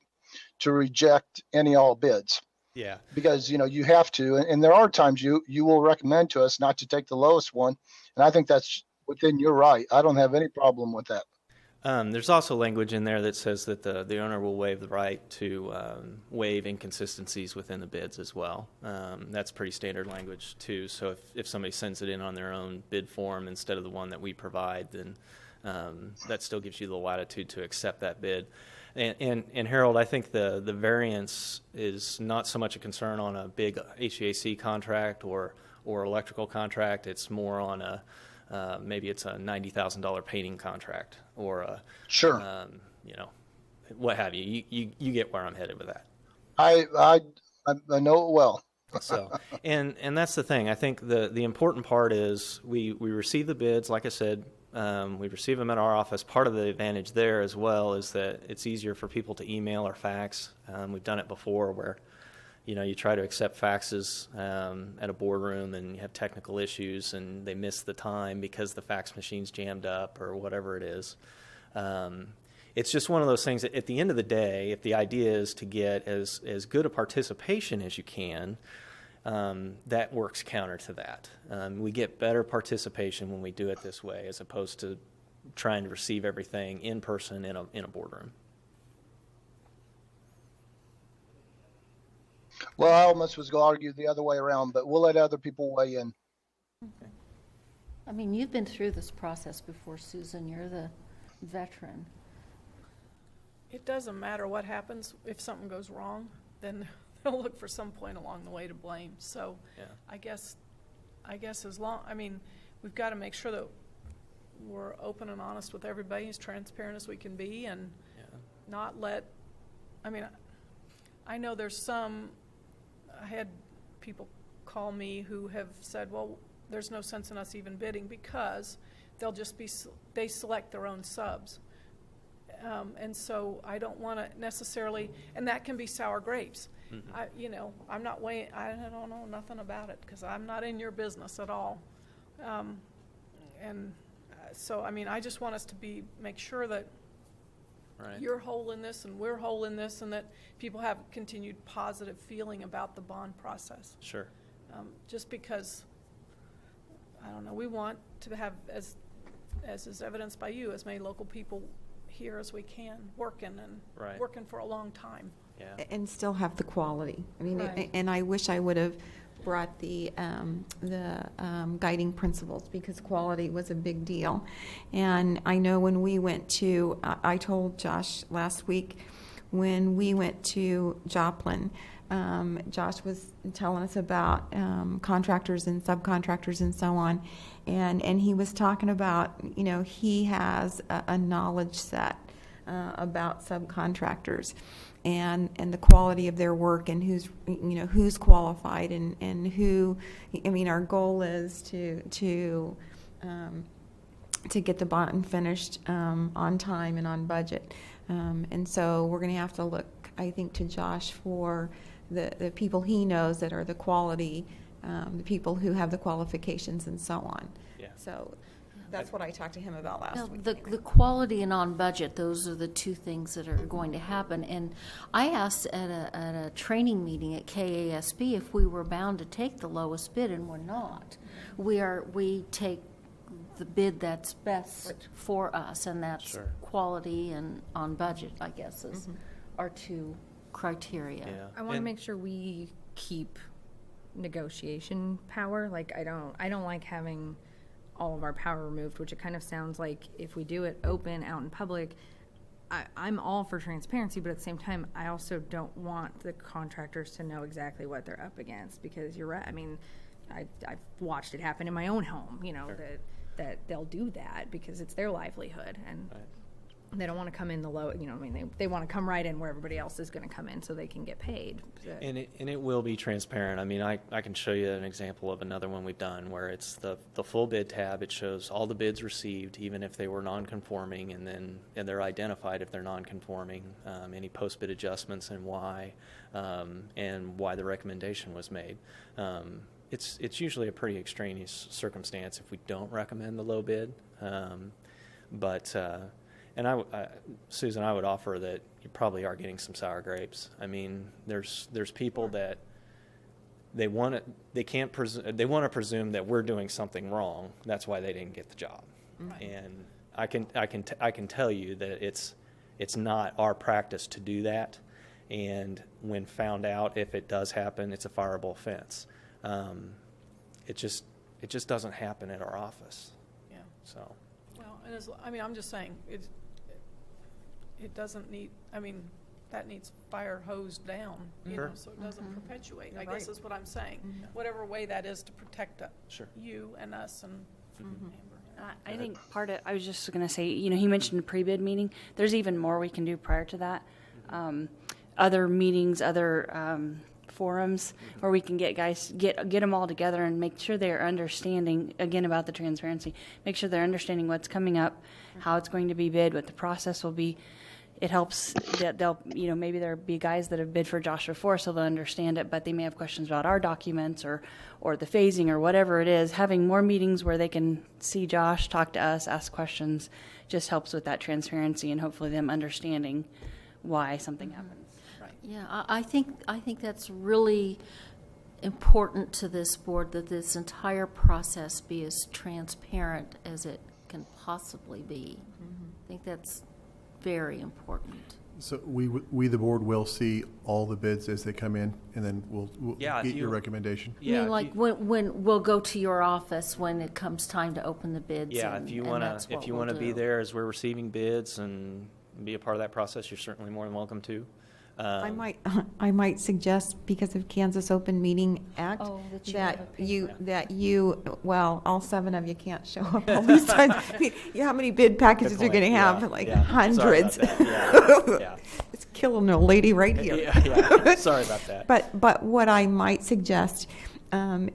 to reject any all bids. Yeah. Because, you have to, and there are times you will recommend to us not to take the lowest one. And I think that's within your right. I don't have any problem with that. There's also language in there that says that the owner will waive the right to waive inconsistencies within the bids as well. That's pretty standard language too. So if somebody sends it in on their own bid form instead of the one that we provide, then that still gives you the latitude to accept that bid. And Harold, I think the variance is not so much a concern on a big HVAC contract or electrical contract. It's more on a maybe it's a $90,000 painting contract or a Sure. what have you. You get where I'm headed with that. I know it well. So and that's the thing. I think the important part is we receive the bids. Like I said, we receive them at our office. Part of the advantage there as well is that it's easier for people to email or fax. We've done it before where you try to accept faxes at a boardroom and you have technical issues and they miss the time because the fax machine's jammed up or whatever it is. It's just one of those things that at the end of the day, if the idea is to get as good a participation as you can, that works counter to that. We get better participation when we do it this way as opposed to trying to receive everything in person in a boardroom. Well, I almost was going to argue the other way around, but we'll let other people weigh in. I mean, you've been through this process before, Susan. You're the veteran. It doesn't matter what happens. If something goes wrong, then they'll look for some point along the way to blame. So Yeah. I guess we've got to make sure that we're open and honest with everybody, as transparent as we can be, and not let, I know I had people call me who have said, well, there's no sense in us even bidding because they select their own subs. And so I don't want to necessarily, and that can be sour grapes. Mm-hmm. I'm not weighing, I don't know nothing about it because I'm not in your business at all. So I just want us to make sure that Right. you're whole in this and we're whole in this and that people have continued positive feeling about the bond process. Sure. Just because, I don't know, we want to have, as is evidenced by you, as many local people here as we can, working for a long time. Yeah. And still have the quality. Right. And I wish I would have brought the guiding principles because quality was a big deal. And I know when we went to, I told Josh last week, when we went to Joplin, Josh was telling us about contractors and subcontractors and so on. And he was talking about, he has a knowledge set about subcontractors and the quality of their work and who's qualified and who, our goal is to get the bond finished on time and on budget. And so we're going to have to look, I think, to Josh for the people he knows that are the quality, the people who have the qualifications and so on. Yeah. So that's what I talked to him about last Now, week. the quality and on budget, those are the two things that are going to happen. And I asked at a training meeting at KASB if we were bound to take the lowest bid, and we're not. We take the bid that's best for us, and that's Sure. quality and on budget, I guess, is our two criteria. Yeah. I want to And- make sure we keep negotiation power. Like I don't like having all of our power removed, which it kind of sounds like if we do it open out in public, I'm all for transparency, but at the same time, I also don't want the contractors to know exactly what they're up against because you're right. I've watched it happen in my own home, Sure. that they'll do that because it's their livelihood and Right. they don't want to come in the low, they want to come right in where everybody else is going to come in so they can get paid. And it will be transparent. I can show you an example of another one we've done where it's the full bid tab. It shows all the bids received, even if they were non-conforming, and they're identified if they're non-conforming, any post-bid adjustments and why the recommendation was made. It's usually a pretty extraneous circumstance if we don't recommend the low bid, And Susan, I would offer that you probably are getting some sour grapes. There's people that they want to presume that we're doing something wrong. That's why they didn't get the job. Right. And I can tell you that it's not our practice to do that, and when found out, if it does happen, it's a fireable offense. It just doesn't happen at our office. Yeah. So. Well, and I'm just saying, it doesn't need, that needs fire hosed down, you know, so it doesn't perpetuate, I guess is what I'm saying. Whatever way that is to protect you and us and Amber. I think I was just going to say, he mentioned a pre-bid meeting. There's even more we can do prior to that. Other meetings, other forums where we can get guys, get them all together and make sure they're understanding, again, about the transparency. Make sure they're understanding what's coming up, how it's going to be bid, what the process will be. It helps that they'll, maybe there'll be guys that have bid for Josh before, so they'll understand it, but they may have questions about our documents or the phasing or whatever it is. Having more meetings where they can see Josh, talk to us, ask questions, just helps with that transparency and hopefully them understanding why something happens. Yeah, I think that's really important to this board, that this entire process be as transparent as it can possibly be. I think that's very important. So we the board will see all the bids as they come in, and then we'll get your recommendation. Yeah, I mean, like when we'll go to your office when it comes time to open the bids. Yeah, if you want to be there as we're receiving bids and be a part of that process, you're certainly more than welcome to. I might suggest, because of Kansas Open Meeting Act, that you well, all 7 of you can't show up all these times. How many bid packages you're going to have? Hundreds. Yeah. It's killing a lady right here. Yeah. Sorry about that. But what I might suggest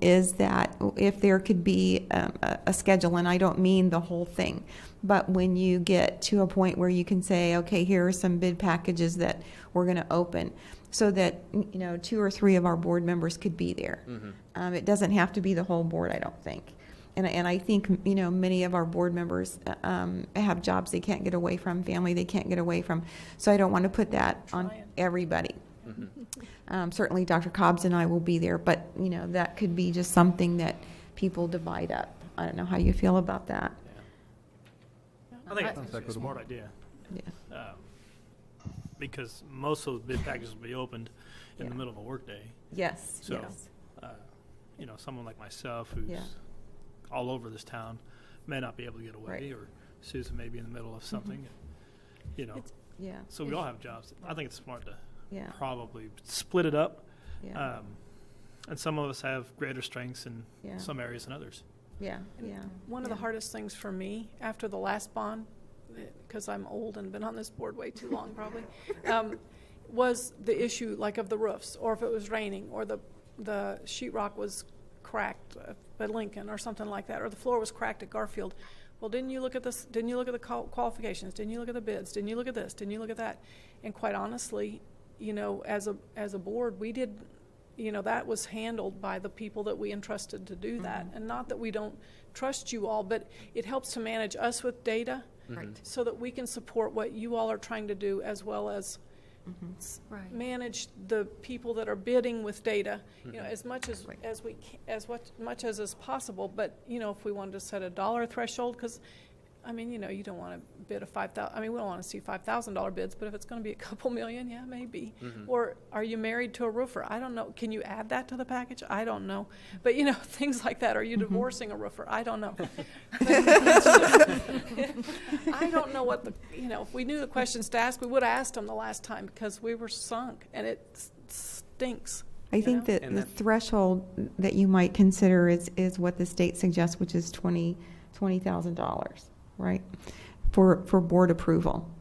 is that if there could be a schedule, and I don't mean the whole thing, but when you get to a point where you can say, okay, here are some bid packages that we're going to open, so that 2 or 3 of our board members could be there. It doesn't have to be the whole board, I don't think. And I think many of our board members have jobs they can't get away from, family they can't get away from. So I don't want to put that on everybody. Certainly Dr. Cobbs and I will be there, but that could be just something that people divide up. I don't know how you feel about that. I think it's a smart idea. Yeah. Because most of the bid packages will be opened in the middle of a workday. Yes. So, yes. Someone like myself who's all over this town may not be able to get away, or Susan may be in the middle of something. So we all have jobs. I think it's smart to probably split it up. Yeah. And some of us have greater strengths in some areas than others. One of the hardest things for me after the last bond, because I'm old and been on this board way too long probably, was the issue of the roofs, or if it was raining, or the sheetrock was cracked at Lincoln or something like that, or the floor was cracked at Garfield. Well, didn't you look at this? Didn't you look at the qualifications? Didn't you look at the bids? Didn't you look at this? Didn't you look at that? And quite honestly, as a board, we did. That was handled by the people that we entrusted to do that. And not that we don't trust you all, but it helps to manage us with data so that we can support what you all are trying to do, as well as manage the people that are bidding with data, as much as much as is possible. But, if we wanted to set a dollar threshold, because you don't want to bid a $5,000. We don't want to see $5,000 bids, but if it's going to be a couple million, maybe. Or are you married to a roofer? I don't know. Can you add that to the package? I don't know. But things like that. Are you divorcing a roofer? I don't know. I don't know what if we knew the questions to ask, we would have asked them the last time, because we were sunk, and it stinks. I think that the threshold that you might consider is what the state suggests, which is $20,000. Right, for board approval.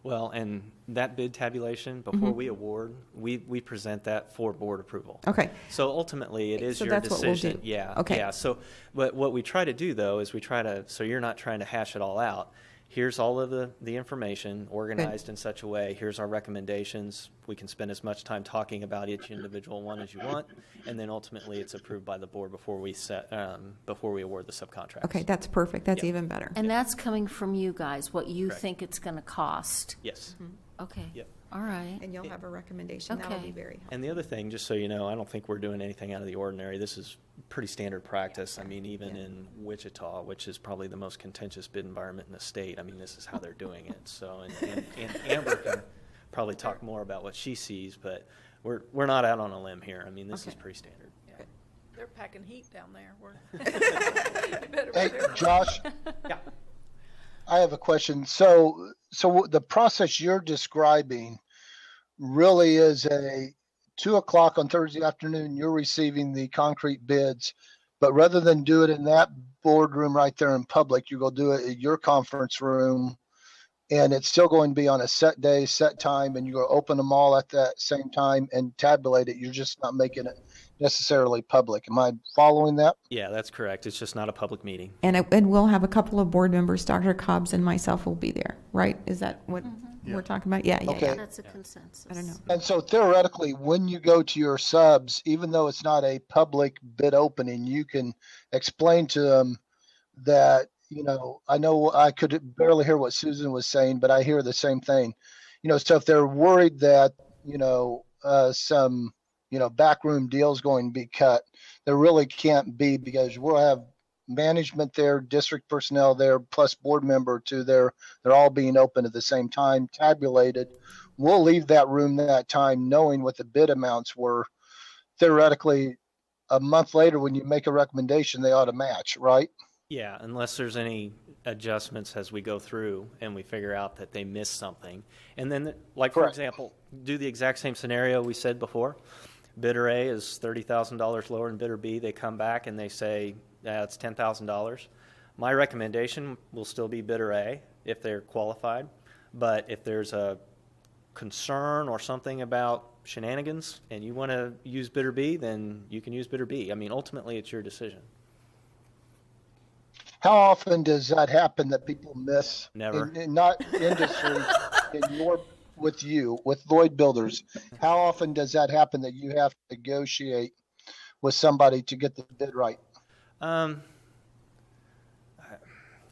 Well, and that bid tabulation, before we award, we present that for board approval. Okay. So ultimately, it is your that's decision. What we'll do. Yeah. Okay. Yeah. So, but what we try to do, though, is so you're not trying to hash it all out. Here's all of the information organized in such a way. Here's our recommendations. We can spend as much time talking about each individual one as you want, and then ultimately it's approved by the board before we award the subcontracts. Okay, that's perfect. That's even better. And that's coming from you guys, what you think it's going to cost. Yes. Okay. Yep. All right. And you'll have a recommendation. That'll Okay. be very helpful. And the other thing, just so you know, I don't think we're doing anything out of the ordinary. This is pretty standard practice. I mean, even in Wichita, which is probably the most contentious bid environment in the state, I mean, this is how they're doing it. So, and Amber can probably talk more about what she sees, but we're not out on a limb here. I mean, this is pretty standard. They're packing heat down there. Hey, Josh, Yeah. I have a question. So the process you're describing really is a 2 o'clock on Thursday afternoon, you're receiving the concrete bids, but rather than do it in that boardroom right there in public, you go do it at your conference room, and it's still going to be on a set day, set time, and you go open them all at that same time and tabulate it. You're just not making it necessarily public. Am I following that? Yeah, that's correct. It's just not a public meeting. And we'll have a couple of board members, Dr. Cobbs and myself will be there, right? Is that what we're talking about? Yeah. Okay. That's a consensus. I don't know. And so theoretically, when you go to your subs, even though it's not a public bid opening, you can explain to them that, I know I could barely hear what Susan was saying, but I hear the same thing. So if they're worried that, some, backroom deals going to be cut, there really can't be, because we'll have management there, district personnel there, plus board member too there. They're all being open at the same time, tabulated. We'll leave that room that time knowing what the bid amounts were. Theoretically, a month later, when you make a recommendation, they ought to match, right? Yeah, unless there's any adjustments as we go through and we figure out that they missed something. And then, like, for Correct. example, do the exact same scenario we said before. Bidder A is $30,000 lower than bidder B. They come back and they say, it's $10,000. My recommendation will still be bidder A if they're qualified. But if there's a concern or something about shenanigans and you want to use bidder B, then you can use bidder B. I mean, ultimately, it's your decision. How often does that happen that people miss? Never. Not industry, with Lloyd Builders. How often does that happen that you have to negotiate with somebody to get the bid right? I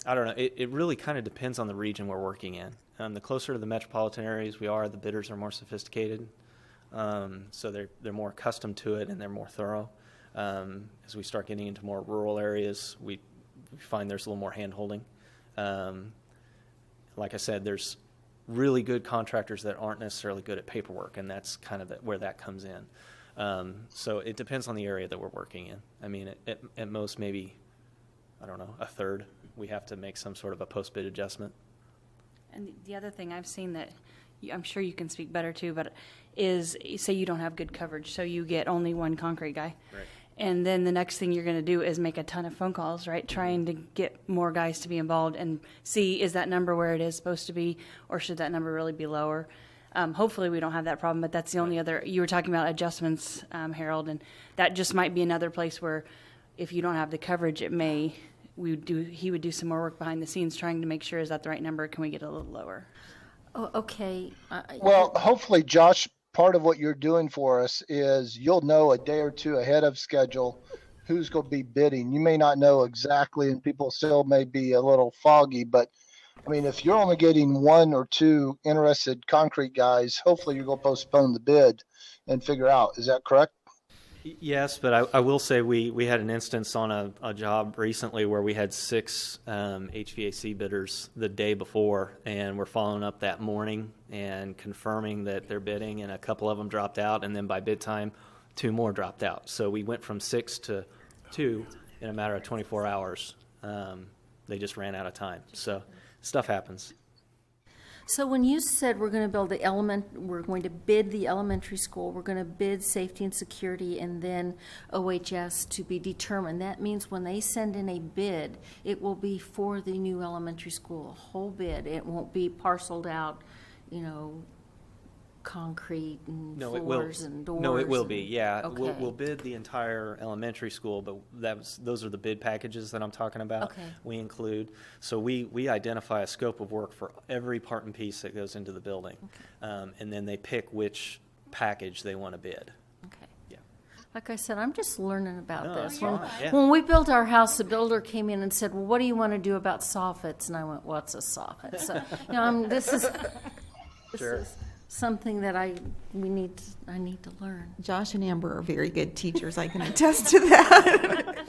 don't know. It really kind of depends on the region we're working in. The closer to the metropolitan areas we are, the bidders are more sophisticated. So they're more accustomed to it and they're more thorough. As we start getting into more rural areas, we find there's a little more hand-holding. Like I said, there's really good contractors that aren't necessarily good at paperwork, and that's kind of where that comes in. So it depends on the area that we're working in. I mean, at most maybe, I don't know, a third, we have to make some sort of a post-bid adjustment. And the other thing I've seen that I'm sure you can speak better to, but is say you don't have good coverage, so you get only one concrete guy. Right. And then the next thing you're going to do is make a ton of phone calls, right? Trying to get more guys to be involved and see, is that number where it is supposed to be, or should that number really be lower? Hopefully we don't have that problem, but that's the only other, you were talking about adjustments, Harold, and that just might be another place where if you don't have the coverage, he would do some more work behind the scenes trying to make sure, is that the right number? Can we get a little lower? Oh, okay. Well, hopefully, Josh, part of what you're doing for us is you'll know a day or two ahead of schedule who's going to be bidding. You may not know exactly, and people still may be a little foggy, but I mean, if you're only getting one or two interested concrete guys, hopefully you're going to postpone the bid and figure out. Is that correct? Yes, but I will say we had an instance on a job recently where we had 6 HVAC bidders the day before, and we're following up that morning and confirming that they're bidding, and a couple of them dropped out, and then by bid time, 2 more dropped out. So we went from 6 to 2 in a matter of 24 hours. They just ran out of time. So stuff happens. So when you said we're going to bid the elementary school, we're going to bid safety and security, and then OHS to be determined, that means when they send in a bid, it will be for the new elementary school, a whole bid. It won't be parceled out, concrete and floors and doors. No, it will be. Yeah, Okay. we'll bid the entire elementary school, but those are the bid packages that I'm talking about. Okay. We include. So we identify a scope of work for every part and piece that goes into the building, and then they pick which package they want to bid. Okay. Yeah. Like I said, I'm just learning about No, this. that's fine. Yeah. When we built our house, the builder came in and said, "Well, what do you want to do about soffits?" And I went, "What's a soffit?" So, this is. Sure. something that I need to learn. Josh and Amber are very good teachers. I can attest to that.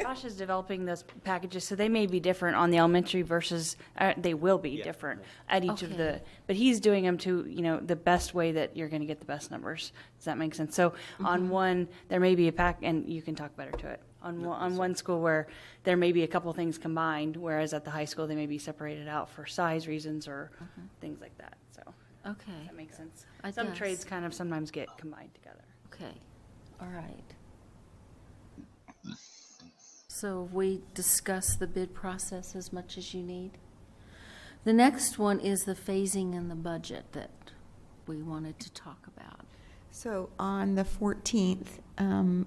Josh is developing those packages, so they may be different on the elementary versus, they will be different at each of the, but he's doing them to, the best way that you're going to get the best numbers. Does that make sense? So on one, there may be a pack, and you can talk better to it. On one school where there may be a couple things combined, whereas at the high school they may be separated out for size reasons or things like that. So Okay. that makes sense. I Some guess. trades kind of sometimes get combined together. Okay, all right. So we discuss the bid process as much as you need. The next one is the phasing and the budget that we wanted to talk about. So on the 14th,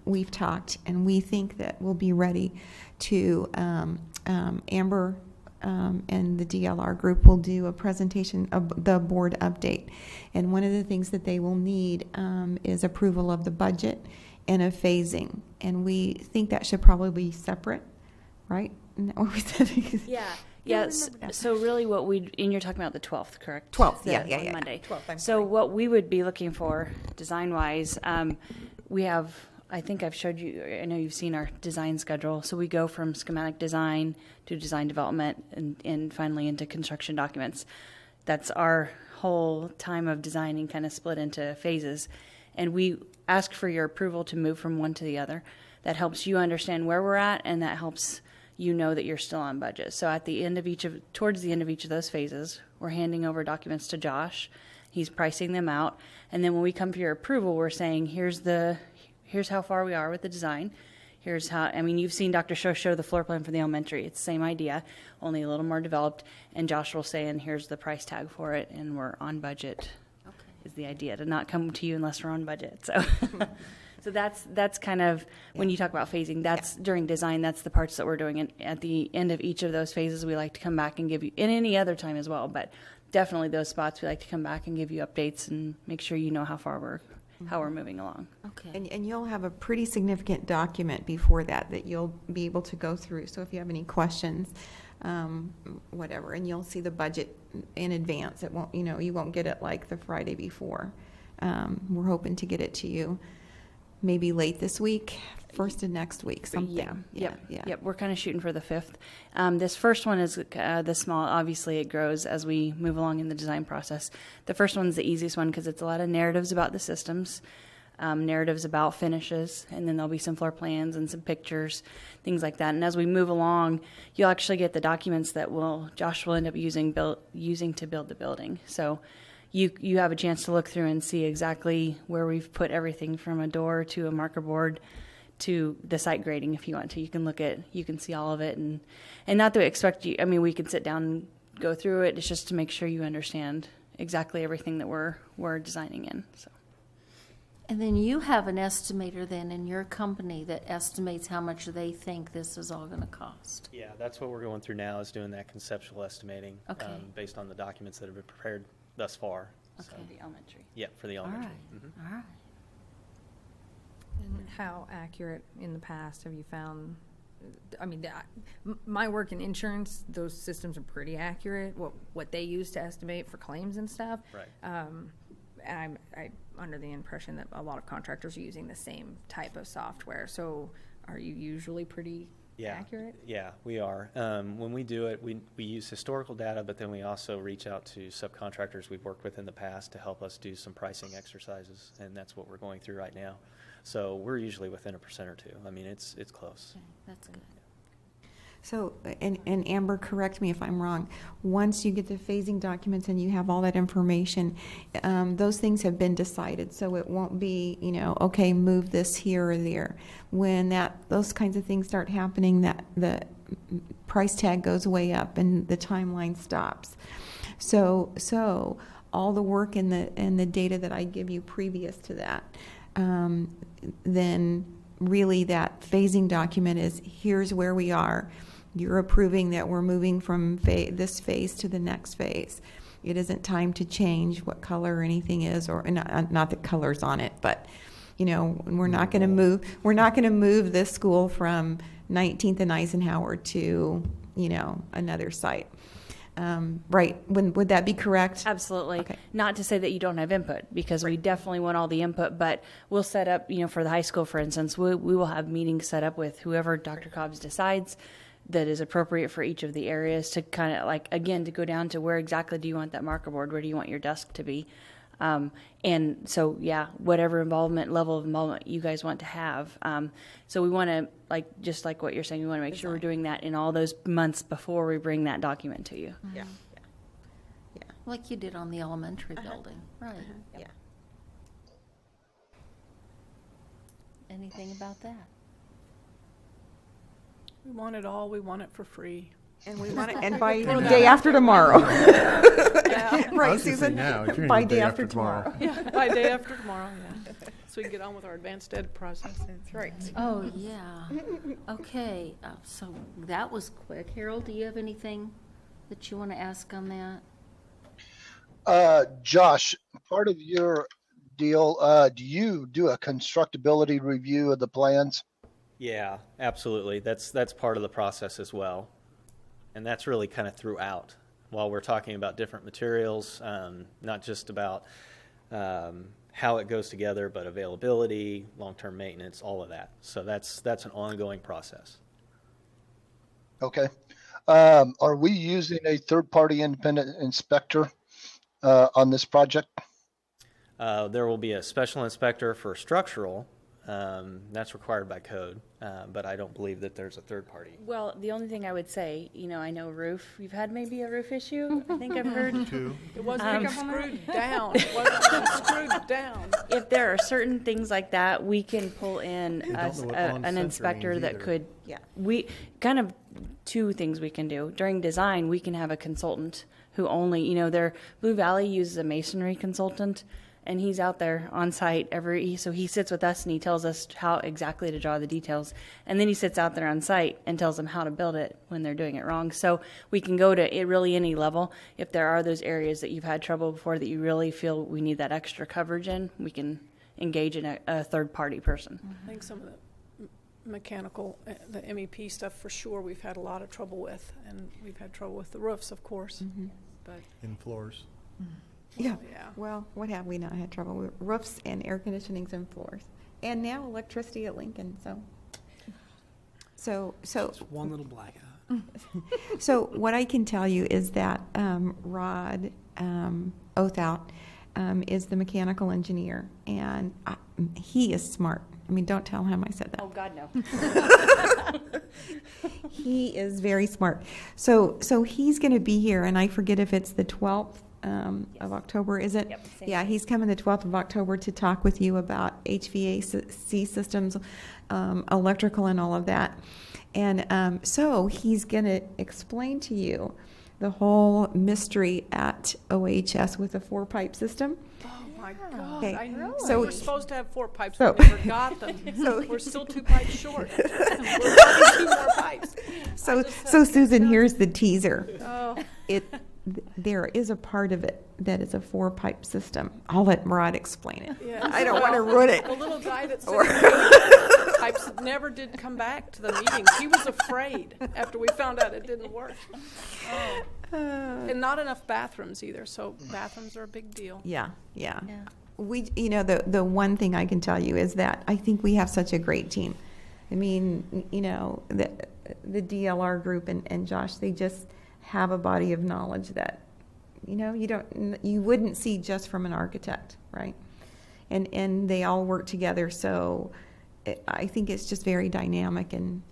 we've talked, and we think that we'll be ready to, Amber and the DLR group will do a presentation of the board update. And one of the things that they will need is approval of the budget and a phasing. And we think that should probably be separate, right? Isn't that what we said? Yes. So really what and you're talking about the 12th, correct? 12th, On Monday. 12th, I'm So sorry. what we would be looking for design-wise, we have, I think I've showed you, I know you've seen our design schedule. So we go from schematic design to design development and finally into construction documents. That's our whole time of designing kind of split into phases. And we ask for your approval to move from one to the other. That helps you understand where we're at, and that helps you know that you're still on budget. So at the end of towards the end of each of those phases, we're handing over documents to Josh. He's pricing them out. And then when we come for your approval, we're saying, here's how far we are with the design. Here's how, you've seen Dr. show the floor plan for the elementary. It's the same idea, only a little more developed. And Josh will say, and here's the price tag for it, and we're on budget. Is the idea to not come to you unless we're on budget. So, so that's kind of when you talk about phasing. That's during design. That's the parts that we're doing. And at the end of each of those phases, we like to come back and give you, and any other time as well. But definitely those spots, we like to come back and give you updates and make sure you know how far we're moving along. Okay. And you'll have a pretty significant document before that you'll be able to go through. So if you have any questions, whatever, and you'll see the budget in advance. It won't, you won't get it like the Friday before. We're hoping to get it to you maybe late this week, first of next week, something. Yep. We're kind of shooting for the 5th. This first one is the small. Obviously, it grows as we move along in the design process. The first one's the easiest one because it's a lot of narratives about the systems, narratives about finishes, and then there'll be some floor plans and some pictures, things like that. And as we move along, you'll actually get the documents that Josh will end up using to build the building. So you have a chance to look through and see exactly where we've put everything from a door to a marker board to the site grading if you want to. You can see all of it, and not that we expect you, we can sit down and go through it. It's just to make sure you understand exactly everything that we're designing in. So. And then you have an estimator then in your company that estimates how much they think this is all going to cost. Yeah, that's what we're going through now, is doing that conceptual estimating based on the documents that have been prepared thus far. Okay. So, The elementary. yeah, for the All elementary. right. Mhm. All right. And how accurate in the past have you found? My work in insurance, those systems are pretty accurate. What they use to estimate for claims and stuff. Right. And I'm under the impression that a lot of contractors are using the same type of software. So, are you usually pretty accurate? Yeah, we are. When we do it, we use historical data, but then we also reach out to subcontractors we've worked with in the past to help us do some pricing exercises, and that's what we're going through right now. So we're usually within 1% or 2%. It's close. Okay, that's good. So, and Amber, correct me if I'm wrong, once you get the phasing documents and you have all that information, those things have been decided, so it won't be, okay, move this here or there. When those kinds of things start happening, that the price tag goes way up and the timeline stops. So all the work and the data that I give you previous to that, then really that phasing document is, here's where we are. You're approving that we're moving from this phase to the next phase. It isn't time to change what color or anything is, or not that color's on it, but we're not going to move. We're not going to move this school from 19th and Eisenhower to another site. right? Would that be correct? Absolutely. Okay. Not to say that you don't have input, because we definitely want all the input, but we'll set up, for the high school, for instance, we will have meetings set up with whoever Dr. Cobbs decides that is appropriate for each of the areas, to kind of again, to go down to where exactly do you want that marker board, where do you want your desk to be. And so, whatever level of involvement you guys want to have. So we want to, just like what you're saying, we want to make sure we're doing that in all those months before we bring that document to you. Yeah. Like you did on the elementary building, right? Yeah. Anything about that? We want it all. We want it for free. And we want it, and by day after tomorrow. Right, Susan? By day after tomorrow. Yeah, by day after tomorrow, so we can get on with our advanced ed process. That's right. Oh, yeah. Okay, so that was quick. Harold, do you have anything that you want to ask on that? Josh, part of your deal, do you do a constructability review of the plans? Yeah, absolutely. That's part of the process as well. And that's really kind of throughout while we're talking about different materials, not just about how it goes together, but availability, long-term maintenance, all of that. So that's an ongoing process. Okay. Are we using a third-party independent inspector on this project? There will be a special inspector for structural. That's required by code, but I don't believe that there's a third party. Well, the only thing I would say, I know roof, you've had maybe a roof issue, I think I've heard. It wasn't screwed down. It wasn't screwed down. If there are certain things like that, we can pull in an inspector that could, we kind of two things we can do. During design, we can have a consultant who only, Blue Valley uses a masonry consultant, and he's out there on site so he sits with us and he tells us how exactly to draw the details. And then he sits out there on site and tells them how to build it when they're doing it wrong. So we can go to it really any level. If there are those areas that you've had trouble before that you really feel we need that extra coverage in, we can engage in a third-party person. I think some of the mechanical, the MEP stuff for sure we've had a lot of trouble with. And we've had trouble with the roofs, of course. Mm-hmm. But In floors. Yeah. Well, what have we not had trouble with? Roofs and air conditionings and floors, and now electricity at Lincoln. So Just one little blackout. So what I can tell you is that Rod Othout is the mechanical engineer, and he is smart. I mean, don't tell him I said that. Oh, God, no. He is very smart. So he's going to be here, and I forget if it's the 12th of October, is it? Yep, yeah, he's coming the 12th of October to talk with you about HVAC systems, electrical, and all of that. And so he's going to explain to you the whole mystery at OHS with a 4-pipe system. oh my God, Okay. I know. So- We were supposed to have 4 pipes. So- We never got them. We're still 2 pipes short. We're running 2 more pipes. So Susan, here's the teaser. Oh, There is a part of it that is a 4-pipe system. I'll let Murad explain it. yeah. I don't want to ruin it. The little guy that said the pipes never did come back to the meetings. He was afraid after we found out it didn't work. Oh. And not enough bathrooms either. So bathrooms are a big deal. Yeah. We, the one thing I can tell you is that I think we have such a great team. I mean, the DLR group and Josh, they just have a body of knowledge that, you wouldn't see just from an architect, right? And they all work together. So I think it's just very dynamic and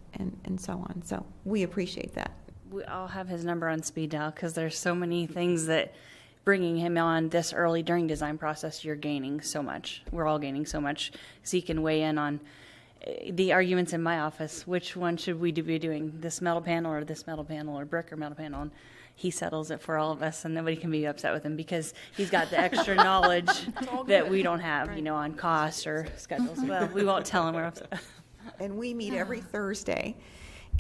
so on. So we appreciate that. We all have his number on speed dial because there's so many things that bringing him on this early during design process, you're gaining so much. We're all gaining so much. So he can weigh in on the arguments in my office. Which one should we be doing? This metal panel or this metal panel or brick or metal panel? And he settles it for all of us, and nobody can be upset with him because he's got the extra knowledge that we don't have, on cost or schedules. Well, we won't tell him we're upset. And we meet every Thursday.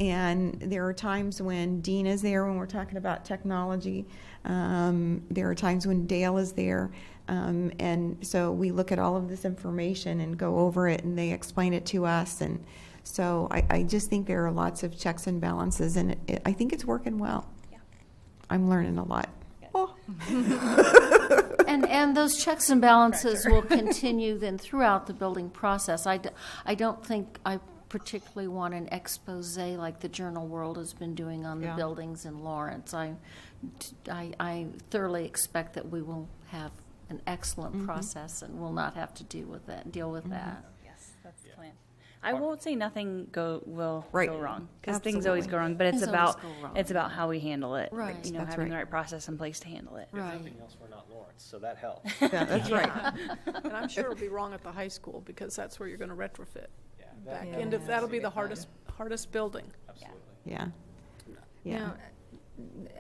And there are times when Dean is there when we're talking about technology. There are times when Dale is there. And so we look at all of this information and go over it, and they explain it to us. And so I just think there are lots of checks and balances, and I think it's working well. Yeah. I'm learning a lot. Oh. And those checks and balances will continue then throughout the building process. I don't think I particularly want an expose like the Journal World has been doing on the buildings in Lawrence. I thoroughly expect that we will have an excellent process and will not have to deal with that. Yes, that's the plan. I won't say nothing will Right. go wrong, because Absolutely. things always go wrong, but Things always go wrong. it's about how we handle it. Right. You know, That's having right. the right process in place to handle it. Right. If nothing else, we're not Lawrence, so that helps. Yeah, that's right. And I'm sure it'll be wrong at the high school, because that's where you're gonna retrofit. Yeah, Back end of, that'll be the hardest building. absolutely. Yeah. Yeah. Now,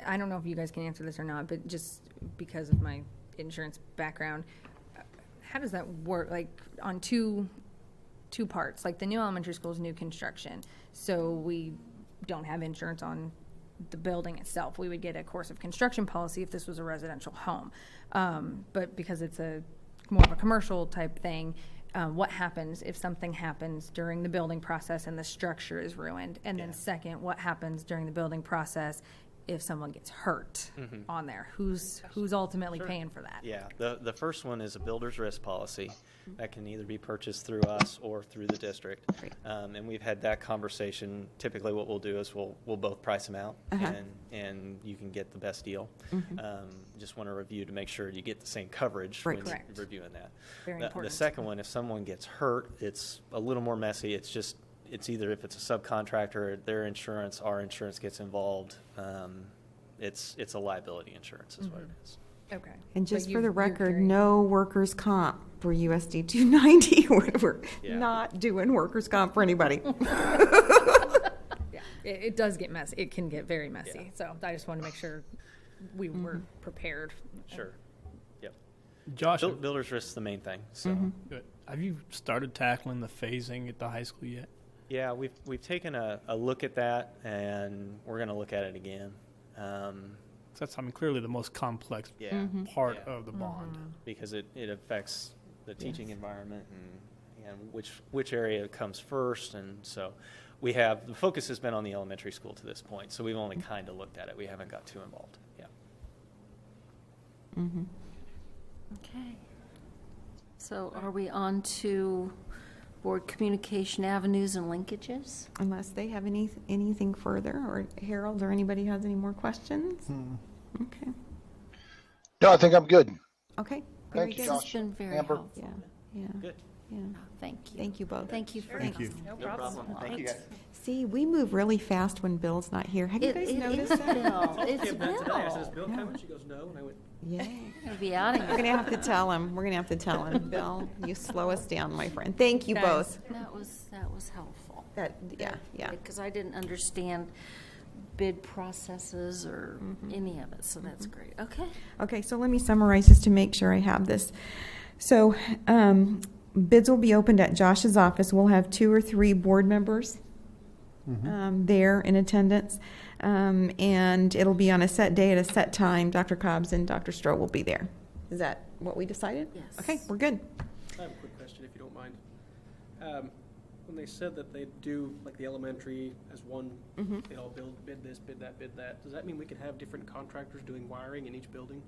I don't know if you guys can answer this or not, but just because of my insurance background, how does that work? Like on two parts, like the new elementary school is new construction, so we don't have insurance on the building itself. We would get a course of construction policy if this was a residential home, but because it's more of a commercial type thing, what happens if something happens during the building process and the structure is ruined? And then second, what happens during the building process if someone gets hurt on there? Who's ultimately paying for that? Yeah, the first one is a builder's risk policy that can either be purchased through us or through the district. And we've had that conversation. Typically what we'll do is we'll both price them out and you can get the best deal. Just want to review to make sure you get the same coverage when you're reviewing that. Very The important. second one, if someone gets hurt, it's a little more messy. It's either if it's a subcontractor, their insurance, our insurance gets involved. It's a liability insurance is what it is. Okay. And just But for the you're record, very- no workers' comp for USD 290. We're Yeah. not doing workers' comp for anybody. Yeah, it does get messy. It can get very messy. So I just wanted to make sure we were prepared. Sure. Yep. Josh, Builder's risk is the main thing. So good. Have you started tackling the phasing at the high school yet? yeah, we've taken a look at that, and we're going to look at it again. 'Cause that's, I mean, clearly the most complex Yeah, part Yeah. of the bond. because it affects the teaching environment and which area comes first, and so the focus has been on the elementary school to this point. So we've only kind of looked at it. We haven't got too involved. Yeah. Okay. So are we on to board communication avenues and linkages? Unless they have anything further, or Harold or anybody has any more questions? Okay. No, I think I'm good. Okay. Very Thank you, good. This has Josh. been very Amber. helpful. Yeah. Good. Yeah. Thank you. Thank you both. Thank you for Thank you. coming. No No problem. Thank you, guys. See, we move really fast when Bill's not here. Have you It guys is noticed that? Bill. It's Today, I said, is Bill. Bill coming? She goes, no, and I went, Yeah. I'm gonna be out of We're here. gonna have to tell him. We're gonna have to tell him. Bill, you slow us down, my friend. Thank you both. That was helpful. Yeah. Because I didn't understand bid processes or any of it, so that's great. Okay. Okay, so let me summarize just to make sure I have this. So, bids will be opened at Josh's office. We'll have 2 or 3 board members there in attendance. And it'll be on a set day at a set time. Dr. Cobbs and Dr. Stroh will be there. Is that what we decided? Yes. Okay, we're good. I have a quick question, if you don't mind. When they said that they do, like the elementary as one, they all bid this, bid that, does that mean we could have different contractors doing wiring in each building?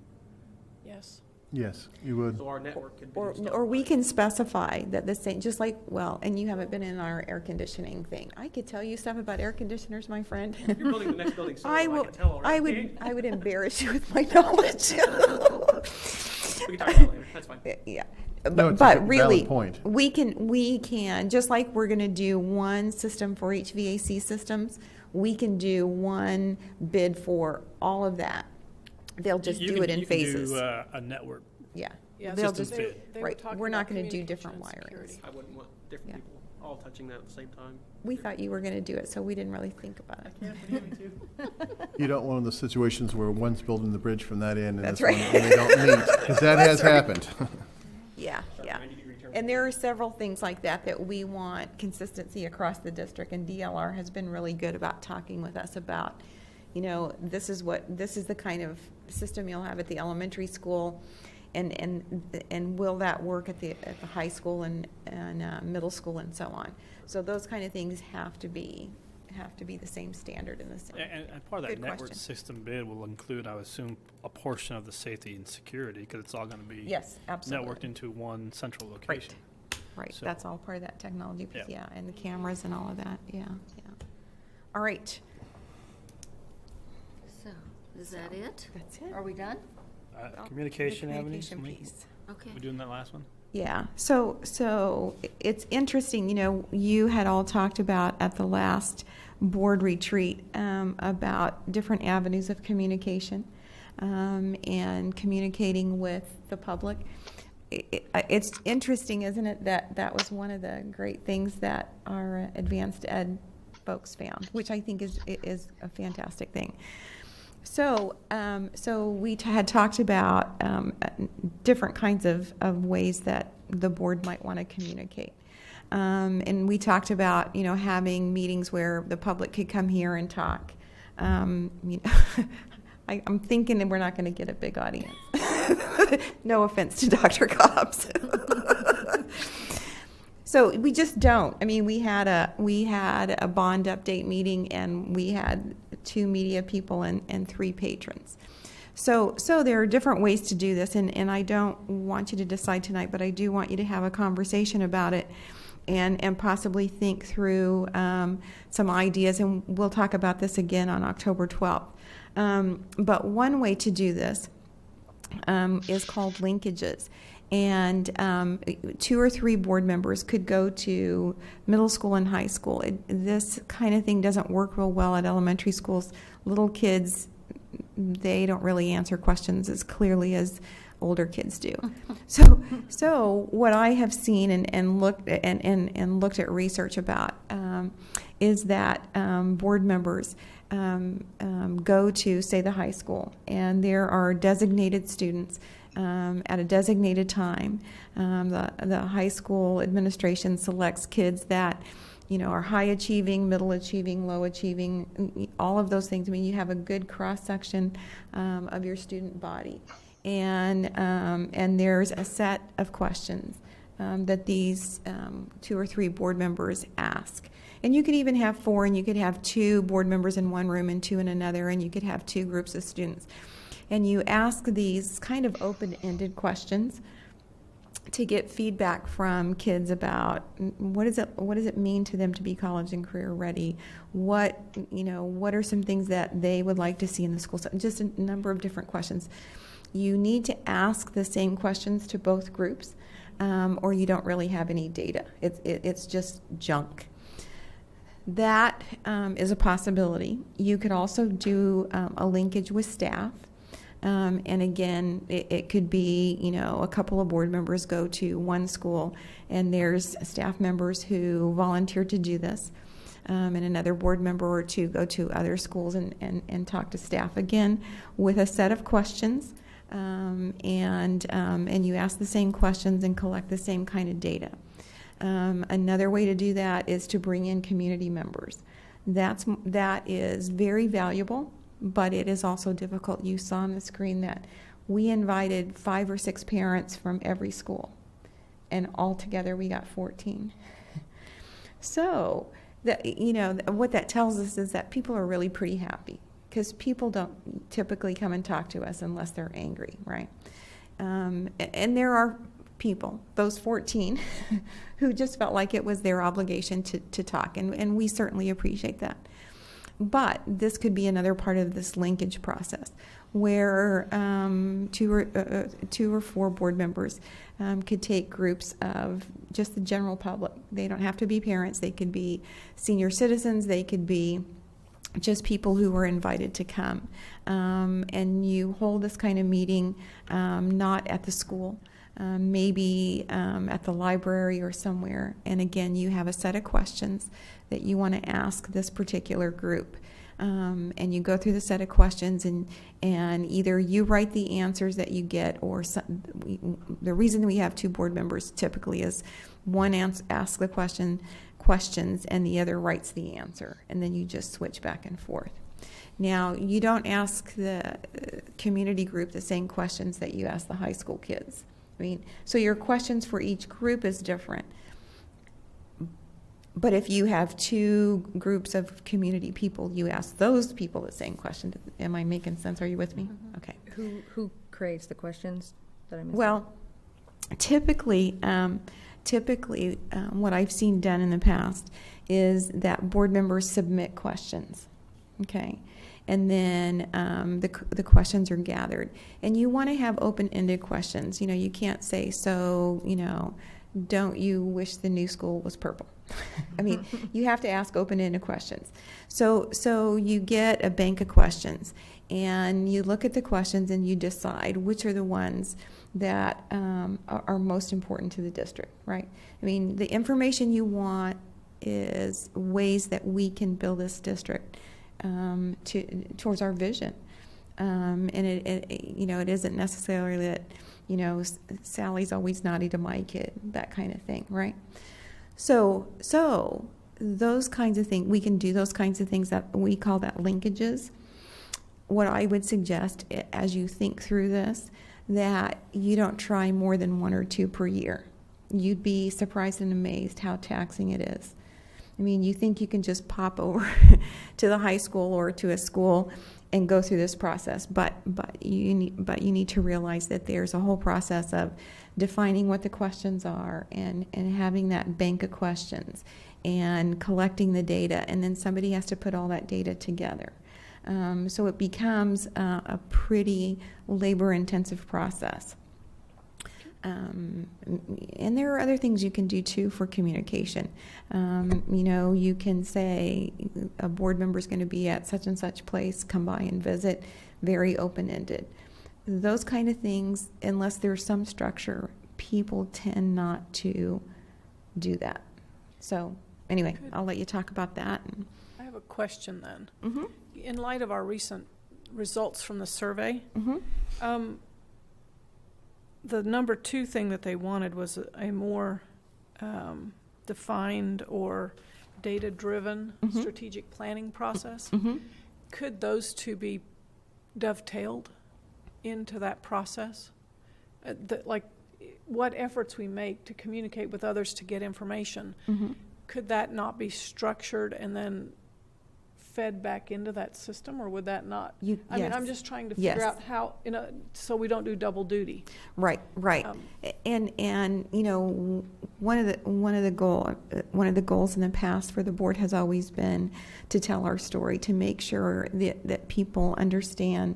Yes. Yes, you would. So our network could be Or installed. we can specify that the same, just like, well, and you haven't been in our air conditioning thing. I could tell you stuff about air conditioners, my friend. If you're building the next building, so I I will. can tell already. I would embarrass you with my knowledge. We can talk about it later, that's fine. Yeah, No, but, it's a valid really, point. we can just like we're going to do one system for HVAC systems. We can do one bid for all of that. They'll just You do can- it in you can phases. do, a network. Yeah, Yeah, they'll systems just bid. They were right. talking We're not about going to do different communication and wirings. security. I wouldn't want different Yeah. people all touching that at the same time. We thought you were going to do it, so we didn't really think about it. You don't want the situations where one's building the bridge from that end and That's this one, right. and they don't meet, because that has happened. Yeah. And there are several things like that we want consistency across the district, and DLR has been really good about talking with us about, this is the kind of system you'll have at the elementary school, and will that work at the high school and middle school and so on. So those kind of things have to be have to be the same standard and the same. And part of that Good network question. system bid will include, I would assume, a portion of the safety and security, because it's all going to be Yes, absolutely. networked into one central location. Right, So- that's all part of that technology piece, Yeah. yeah, and the cameras and all of that, yeah. All right, So, is that it? that's it. Are we done? Communication The avenues. communication piece. Okay. We doing that last one? Yeah, so it's interesting, you had all talked about at the last board retreat about different avenues of communication and communicating with the public. It's interesting, isn't it, that was one of the great things that our advanced ed folks found, which I think is a fantastic thing. So we had talked about different kinds of ways that the board might want to communicate. And we talked about, having meetings where the public could come here and talk. I'm thinking that we're not going to get a big audience. No offense to Dr. Cobbs. So we just don't. I mean, we had a bond update meeting, and we had 2 media people and 3 patrons. So there are different ways to do this, and I don't want you to decide tonight, but I do want you to have a conversation about it and possibly think through some ideas, and we'll talk about this again on October 12th. But one way to do this is called linkages. And 2 or 3 board members could go to middle school and high school. This kind of thing doesn't work real well at elementary schools. Little kids, they don't really answer questions as clearly as older kids do. So what I have seen and looked at research about is that board members go to, say, the high school, and there are designated students at a designated time. The high school administration selects kids that are high achieving, middle achieving, low achieving, all of those things. I mean, you have a good cross section of your student body, and there's a set of questions that these 2 or 3 board members ask. And you could even have 4, and you could have 2 board members in one room and 2 in another, and you could have 2 groups of students. And you ask these kind of open-ended questions to get feedback from kids about what does it mean to them to be college and career ready? What are some things that they would like to see in the school? So just a number of different questions. You need to ask the same questions to both groups, or you don't really have any data. It's just junk. That is a possibility. You could also do a linkage with staff. And again, it could be, a couple of board members go to one school, and there's staff members who volunteer to do this. And another board member or 2 go to other schools and talk to staff, again, with a set of questions. And you ask the same questions and collect the same kind of data. Another way to do that is to bring in community members. That is very valuable, but it is also difficult. You saw on the screen that we invited 5 or 6 parents from every school, and altogether we got 14. So, what that tells us is that people are really pretty happy, because people don't typically come and talk to us unless they're angry, right? And there are people, those 14, who just felt like it was their obligation to talk, and we certainly appreciate that. But this could be another part of this linkage process, where 2 or 4 board members could take groups of just the general public. They don't have to be parents. They could be senior citizens. They could be just people who were invited to come. And you hold this kind of meeting not at the school, maybe at the library or somewhere. And again, you have a set of questions that you want to ask this particular group. And you go through the set of questions, and either you write the answers that you get, or the reason we have 2 board members typically is one asks the questions and the other writes the answer, and then you just switch back and forth. Now, you don't ask the community group the same questions that you ask the high school kids. So your questions for each group is different. But if you have two groups of community people, you ask those people the same question. Am I making sense? Are you with me? Okay. Who creates the questions that I missed? Well, typically, what I've seen done in the past is that board members submit questions, okay, and then the questions are gathered. And you want to have open-ended questions. You know, you can't say, so, you know, don't you wish the new school was purple? I mean, you have to ask open-ended questions. So you get a bank of questions, and you look at the questions and you decide which are the ones that are most important to the district, right? I mean, the information you want is ways that we can build this district towards our vision. And it isn't necessarily that, you know, Sally's always naughty to my kid, that kind of thing, right? So those kinds of things, we can do those kinds of things that we call that linkages. What I would suggest as you think through this, that you don't try more than 1 or 2 per year. You'd be surprised and amazed how taxing it is. I mean, you think you can just pop over to the high school or to a school and go through this process, but you need to realize that there's a whole process of defining what the questions are and having that bank of questions and collecting the data, and then somebody has to put all that data together. So it becomes a pretty labor-intensive process. And there are other things you can do too for communication. You know, you can say a board member is going to be at such and such place, come by and visit, very open-ended. Those kind of things, unless there's some structure, people tend not to do that. So anyway, I'll let you talk about that. I have a question then. Mm-hmm. In light of our recent results from the survey, the number 2 thing that they wanted was a more defined or data-driven strategic planning process. Could those 2 be dovetailed into that process? Like what efforts we make to communicate with others to get information, could that not be structured and then fed back into that system, or would that not? I mean, I'm just trying to figure out how, so we don't do double duty. Right. And you know, one of the goals in the past for the board has always been to tell our story, to make sure that people understand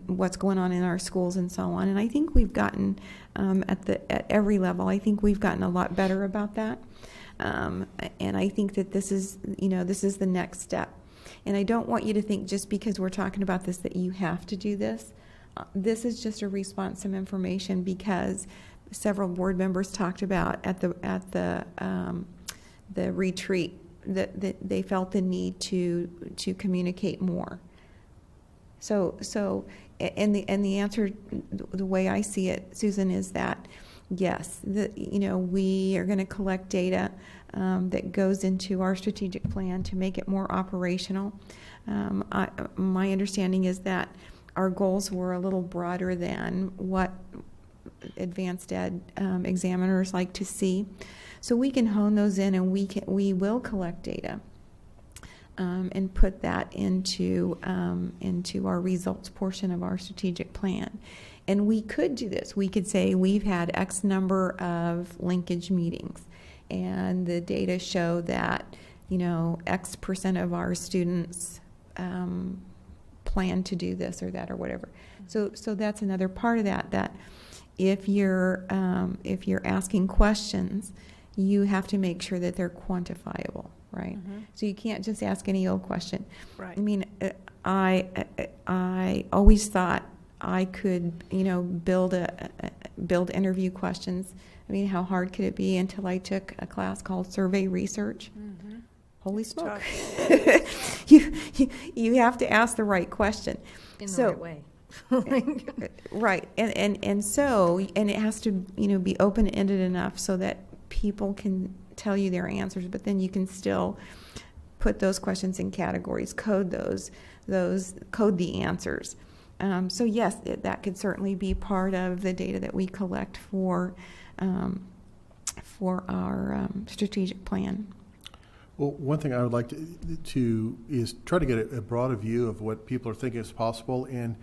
what's going on in our schools and so on. And I think we've gotten at every level. I think we've gotten a lot better about that. And I think that this is the next step. And I don't want you to think just because we're talking about this that you have to do this. This is just a response, some information, because several board members talked about at the retreat that they felt the need to communicate more. So and the answer, the way I see it, Susan, is that yes, we are going to collect data that goes into our strategic plan to make it more operational. My understanding is that our goals were a little broader than what advanced ed examiners like to see. So we can hone those in, and we will collect data and put that into our results portion of our strategic plan. And we could do this. We could say we've had X number of linkage meetings, and the data show that, X percent of our students plan to do this or that or whatever. So that's another part of that if you're asking questions, you have to make sure that they're quantifiable, right? So you can't just ask any old question. Right. I mean, I always thought I could, build interview questions. I mean, how hard could it be until I took a class called Survey Research? Holy smoke! you have to ask the right question in the right way. Right, and it has to be open-ended enough so that people can tell you their answers, but then you can still put those questions in categories, code the answers. So yes, that could certainly be part of the data that we collect for our strategic plan. Well, one thing I would like to is try to get a broader view of what people are thinking is possible. And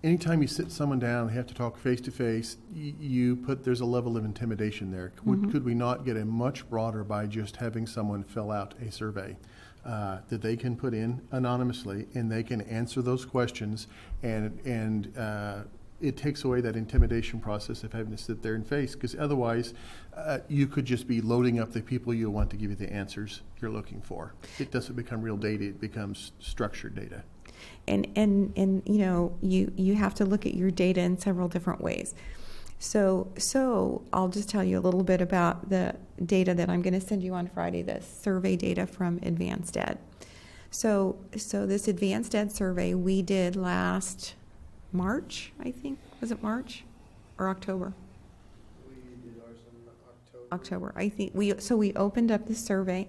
anytime you sit someone down, they have to talk face to face. There's a level of intimidation there. Could we not get a much broader by just having someone fill out a survey that they can put in anonymously, and they can answer those questions, and it takes away that intimidation process of having to sit there and face, because otherwise you could just be loading up the people you want to give you the answers you're looking for. It doesn't become real data, it becomes structured data. And you know, you have to look at your data in several different ways. So I'll just tell you a little bit about the data that I'm going to send you on Friday, the survey data from Advanced Ed. So this Advanced Ed survey we did last March, I think. Was it March or October? We did ours in October. I think we opened up the survey.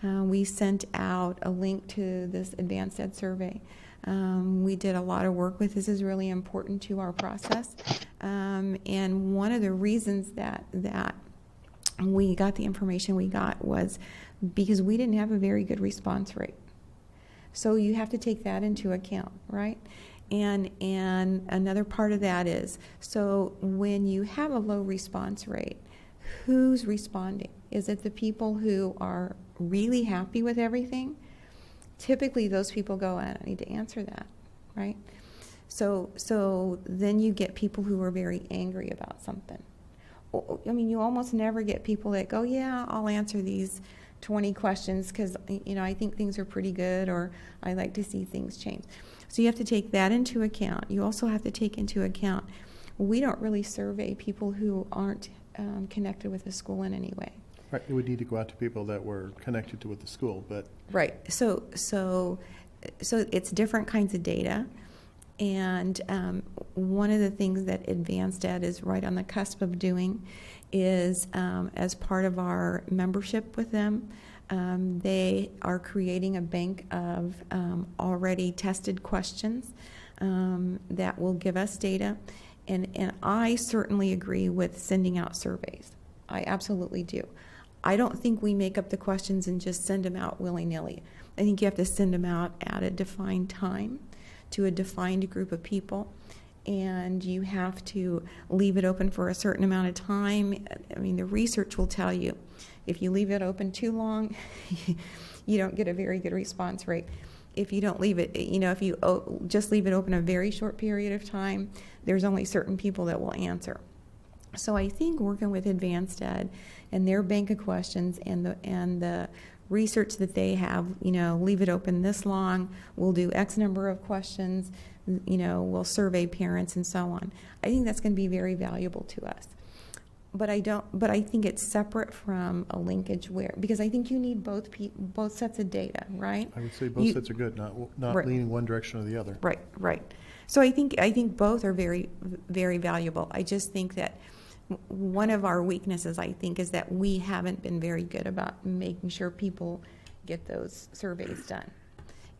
We sent out a link to this Advanced Ed survey. We did a lot of work with this. Is really important to our process. And one of the reasons that we got the information we got was because we didn't have a very good response rate. So you have to take that into account, right? And another part of that is, so when you have a low response rate, who's responding? Is it the people who are really happy with everything? Typically those people go, I need to answer that, right? So then you get people who are very angry about something. I mean, you almost never get people that go, yeah, I'll answer these 20 questions because, you know, I think things are pretty good, or I like to see things change. So you have to take that into account. You also have to take into account, we don't really survey people who aren't connected with the school in any way. Right, it would need to go out to people that were connected with the school, but... Right, so it's different kinds of data, and one of the things that Advanced Ed is right on the cusp of doing is, as part of our membership with them, they are creating a bank of already tested questions that will give us data, and I certainly agree with sending out surveys. I absolutely do. I don't think we make up the questions and just send them out willy-nilly. I think you have to send them out at a defined time to a defined group of people, and you have to leave it open for a certain amount of time. I mean, the research will tell you if you leave it open too long, you don't get a very good response rate. If you don't leave it, you know, if you just leave it open a very short period of time, there's only certain people that will answer. So I think working with Advanced Ed and their bank of questions and the research that they have, you know, leave it open this long, we'll do X number of questions, you know, we'll survey parents and so on. I think that's going to be very valuable to us. But I think it's separate from a linkage because I think you need both sets of data, right? I would say both sets are good, not right. leaning one direction or the other. Right. So I think both are very, very valuable. I just think that one of our weaknesses, I think, is that we haven't been very good about making sure people get those surveys done.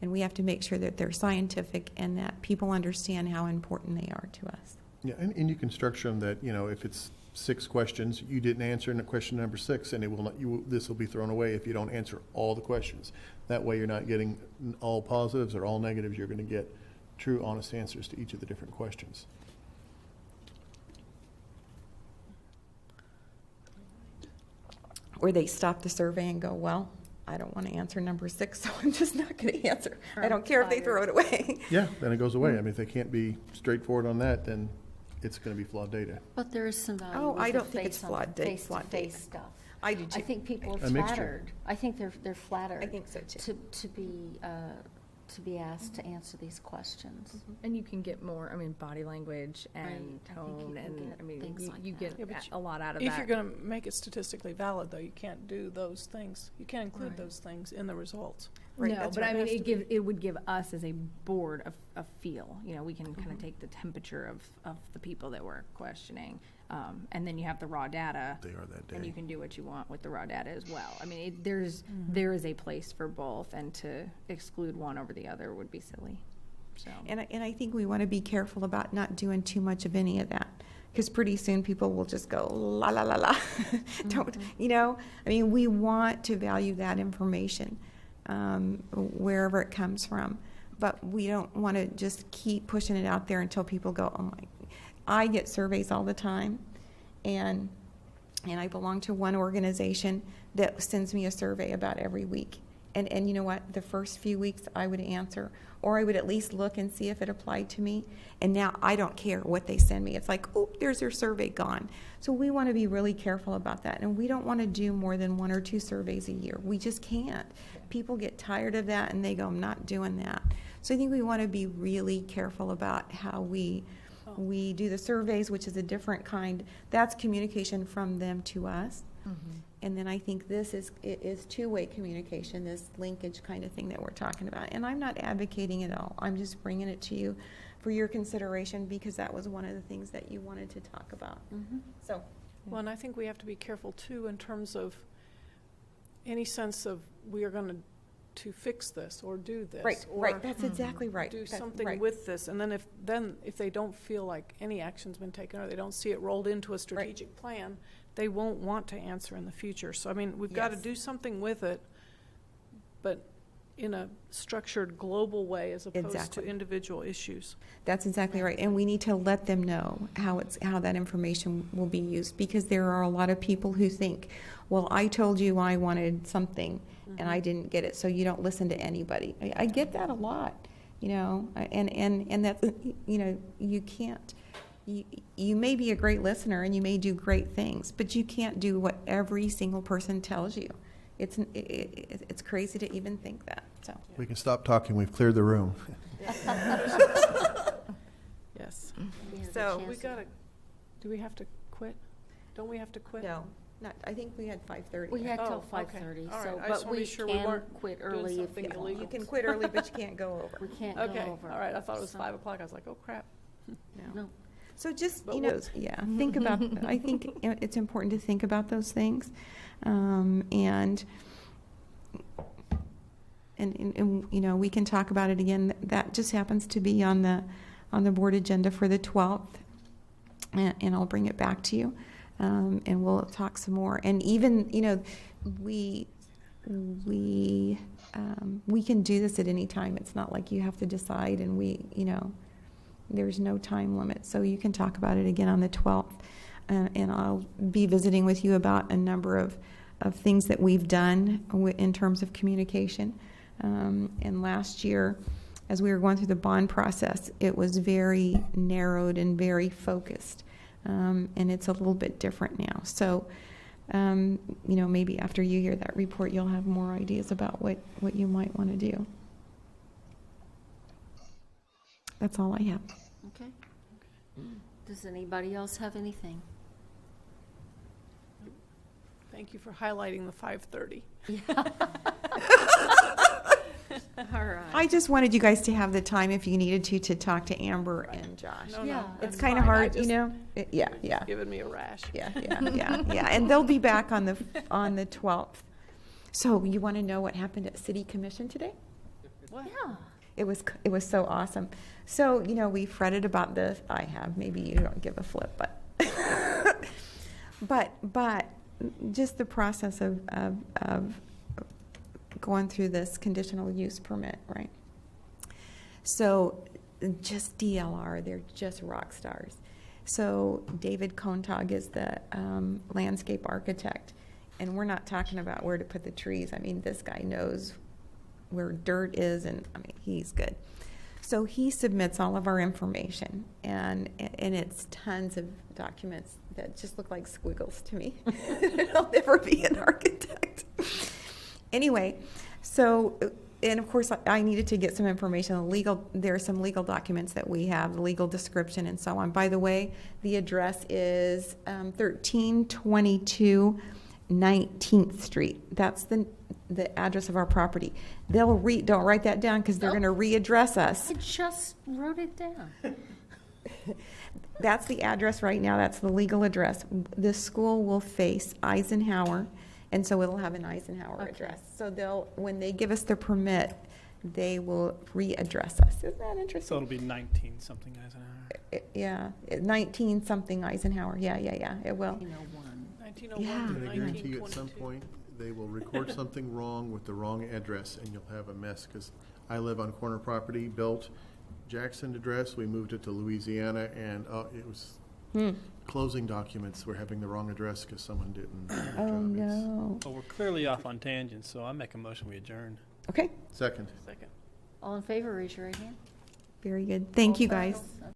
And we have to make sure that they're scientific and that people understand how important they are to us. Yeah, and you can structure them that, you know, if it's 6 questions, you didn't answer in question number 6, and it will not. This will be thrown away if you don't answer all the questions. That way, you're not getting all positives or all negatives. You're going to get true, honest answers to each of the different questions. Or they stop the survey and go, well, I don't want to answer number 6, so I'm just not going to answer. I don't care if they throw it away. Yeah, then it goes away. I mean, if they can't be straightforward on that, then it's going to be flawed data. But there is some value. Oh, with I the don't think it's flawed data. Face-to-face stuff. I do too. I think people are A mixture. flattered. I think they're flattered. I think so too. To be asked to answer these questions. And you can get more, I mean, body language and Right. I think tone, people and get I mean, things like you that. get a lot out of If that. you're going to make it statistically valid, though, you can't do those things. You can't include Right. those things in the results. Right, No, that's but right. I mean, It has to be. it would give us as a board a feel. You know, we can kind of take the temperature of the people that we're questioning, and then you have the raw data. They are that day. And you can do what you want with the raw data as well. I mean, there is a place for both, and to exclude one over the other would be silly. So. And I think we want to be careful about not doing too much of any of that, because pretty soon people will just go la la la la. Don't, I mean, we want to value that information wherever it comes from, but we don't want to just keep pushing it out there until people go, oh my. I get surveys all the time, and I belong to one organization that sends me a survey about every week. And you know what? The first few weeks I would answer, or I would at least look and see if it applied to me. And now I don't care what they send me. It's like, oh, there's your survey gone. So we want to be really careful about that. And we don't want to do more than 1 or 2 surveys a year. We just can't. People get tired of that and they go, I'm not doing that. So I think we want to be really careful about how we do the surveys, which is a different kind. That's communication from them to us. Mm-hmm. And then I think this is two-way communication, this linkage kind of thing that we're talking about. And I'm not advocating it all. I'm just bringing it to you for your consideration because that was one of the things that you wanted to talk about. Mm-hmm. So, well, and I think we have to be careful too in terms of any sense of we are going to fix this or do this. Right, or right. That's exactly right. Do That's something right. with this. And then if they don't feel like any action's been taken or they don't see it rolled into a strategic plan, they won't want to answer in the future. So, I mean, we've got to do something with it, but in a structured global way as opposed to individual issues. That's exactly right. And we need to let them know how that information will be used, because there are a lot of people who think, well, I told you I wanted something and I didn't get it, so you don't listen to anybody. I get that a lot, and that's, you can't. You may be a great listener and you may do great things, but you can't do what every single person tells you. It's crazy to even think that. So we can stop talking. We've cleared the room. Yes. So we gotta. Do we have to quit? Don't we have to quit? No. Not, I think we had 5:30. We had till 5:30. Okay. So, right. but we sure can quit early if you illegal. You can quit early, but you can't go over. We can't go over. All right. I thought it was 5 o'clock. I was like, oh crap. No. So just, think about, I think it's important to think about those things. And we can talk about it again. That just happens to be on the board agenda for the 12th. And I'll bring it back to you. And we'll talk some more. And even, we can do this at any time. It's not like you have to decide and there's no time limit. So you can talk about it again on the 12th. And I'll be visiting with you about a number of things that we've done in terms of communication. And last year, as we were going through the bond process, it was very narrowed and very focused. And it's a little bit different now. So, maybe after you hear that report, you'll have more ideas about what you might want to do. That's all I have. Okay. Does anybody else have anything? Thank you for highlighting the 5:30. All right. I just wanted you guys to have the time, if you needed to talk to Amber and Josh. No, it's kind of hard, Yeah. Giving me a rash. Yeah. And they'll be back on the 12th. So you want to know what happened at City Commission today? What? Yeah. It was so awesome. So, we fretted about this. I have. Maybe you don't give a flip, but but just the process of going through this conditional use permit, right? So just DLR, they're just rock stars. So David Kontag is the landscape architect, and we're not talking about where to put the trees. I mean, this guy knows where dirt is, and he's good. So he submits all of our information, and it's tons of documents that just look like squiggles to me. I'll never be an architect. Anyway, so, and of course I needed to get some information. There are some legal documents that we have, the legal description and so on. By the way, the address is 1322 19th Street. That's the address of our property. Don't write that down because they're going to readdress us. I just wrote it down. That's the address right now. That's the legal address. The school will face Eisenhower, and so it'll have an Eisenhower address. So when they give us the permit, they will readdress us. Isn't that So interesting? it'll be 19 something Eisenhower. Yeah, 19 something Eisenhower. Yeah, it will. 1901 Yeah. to And I guarantee you, at some 1922. point, they will record something wrong with the wrong address, and you'll have a mess, because I live on corner property, built Jackson address, we moved it to Louisiana, and it was closing documents were having the wrong address because someone didn't. Oh, no. Well, we're clearly off on tangents, so I make a motion we adjourn. Okay, Second. Second. All in favor, raise your right hand. very good. Thank you, All guys. settled.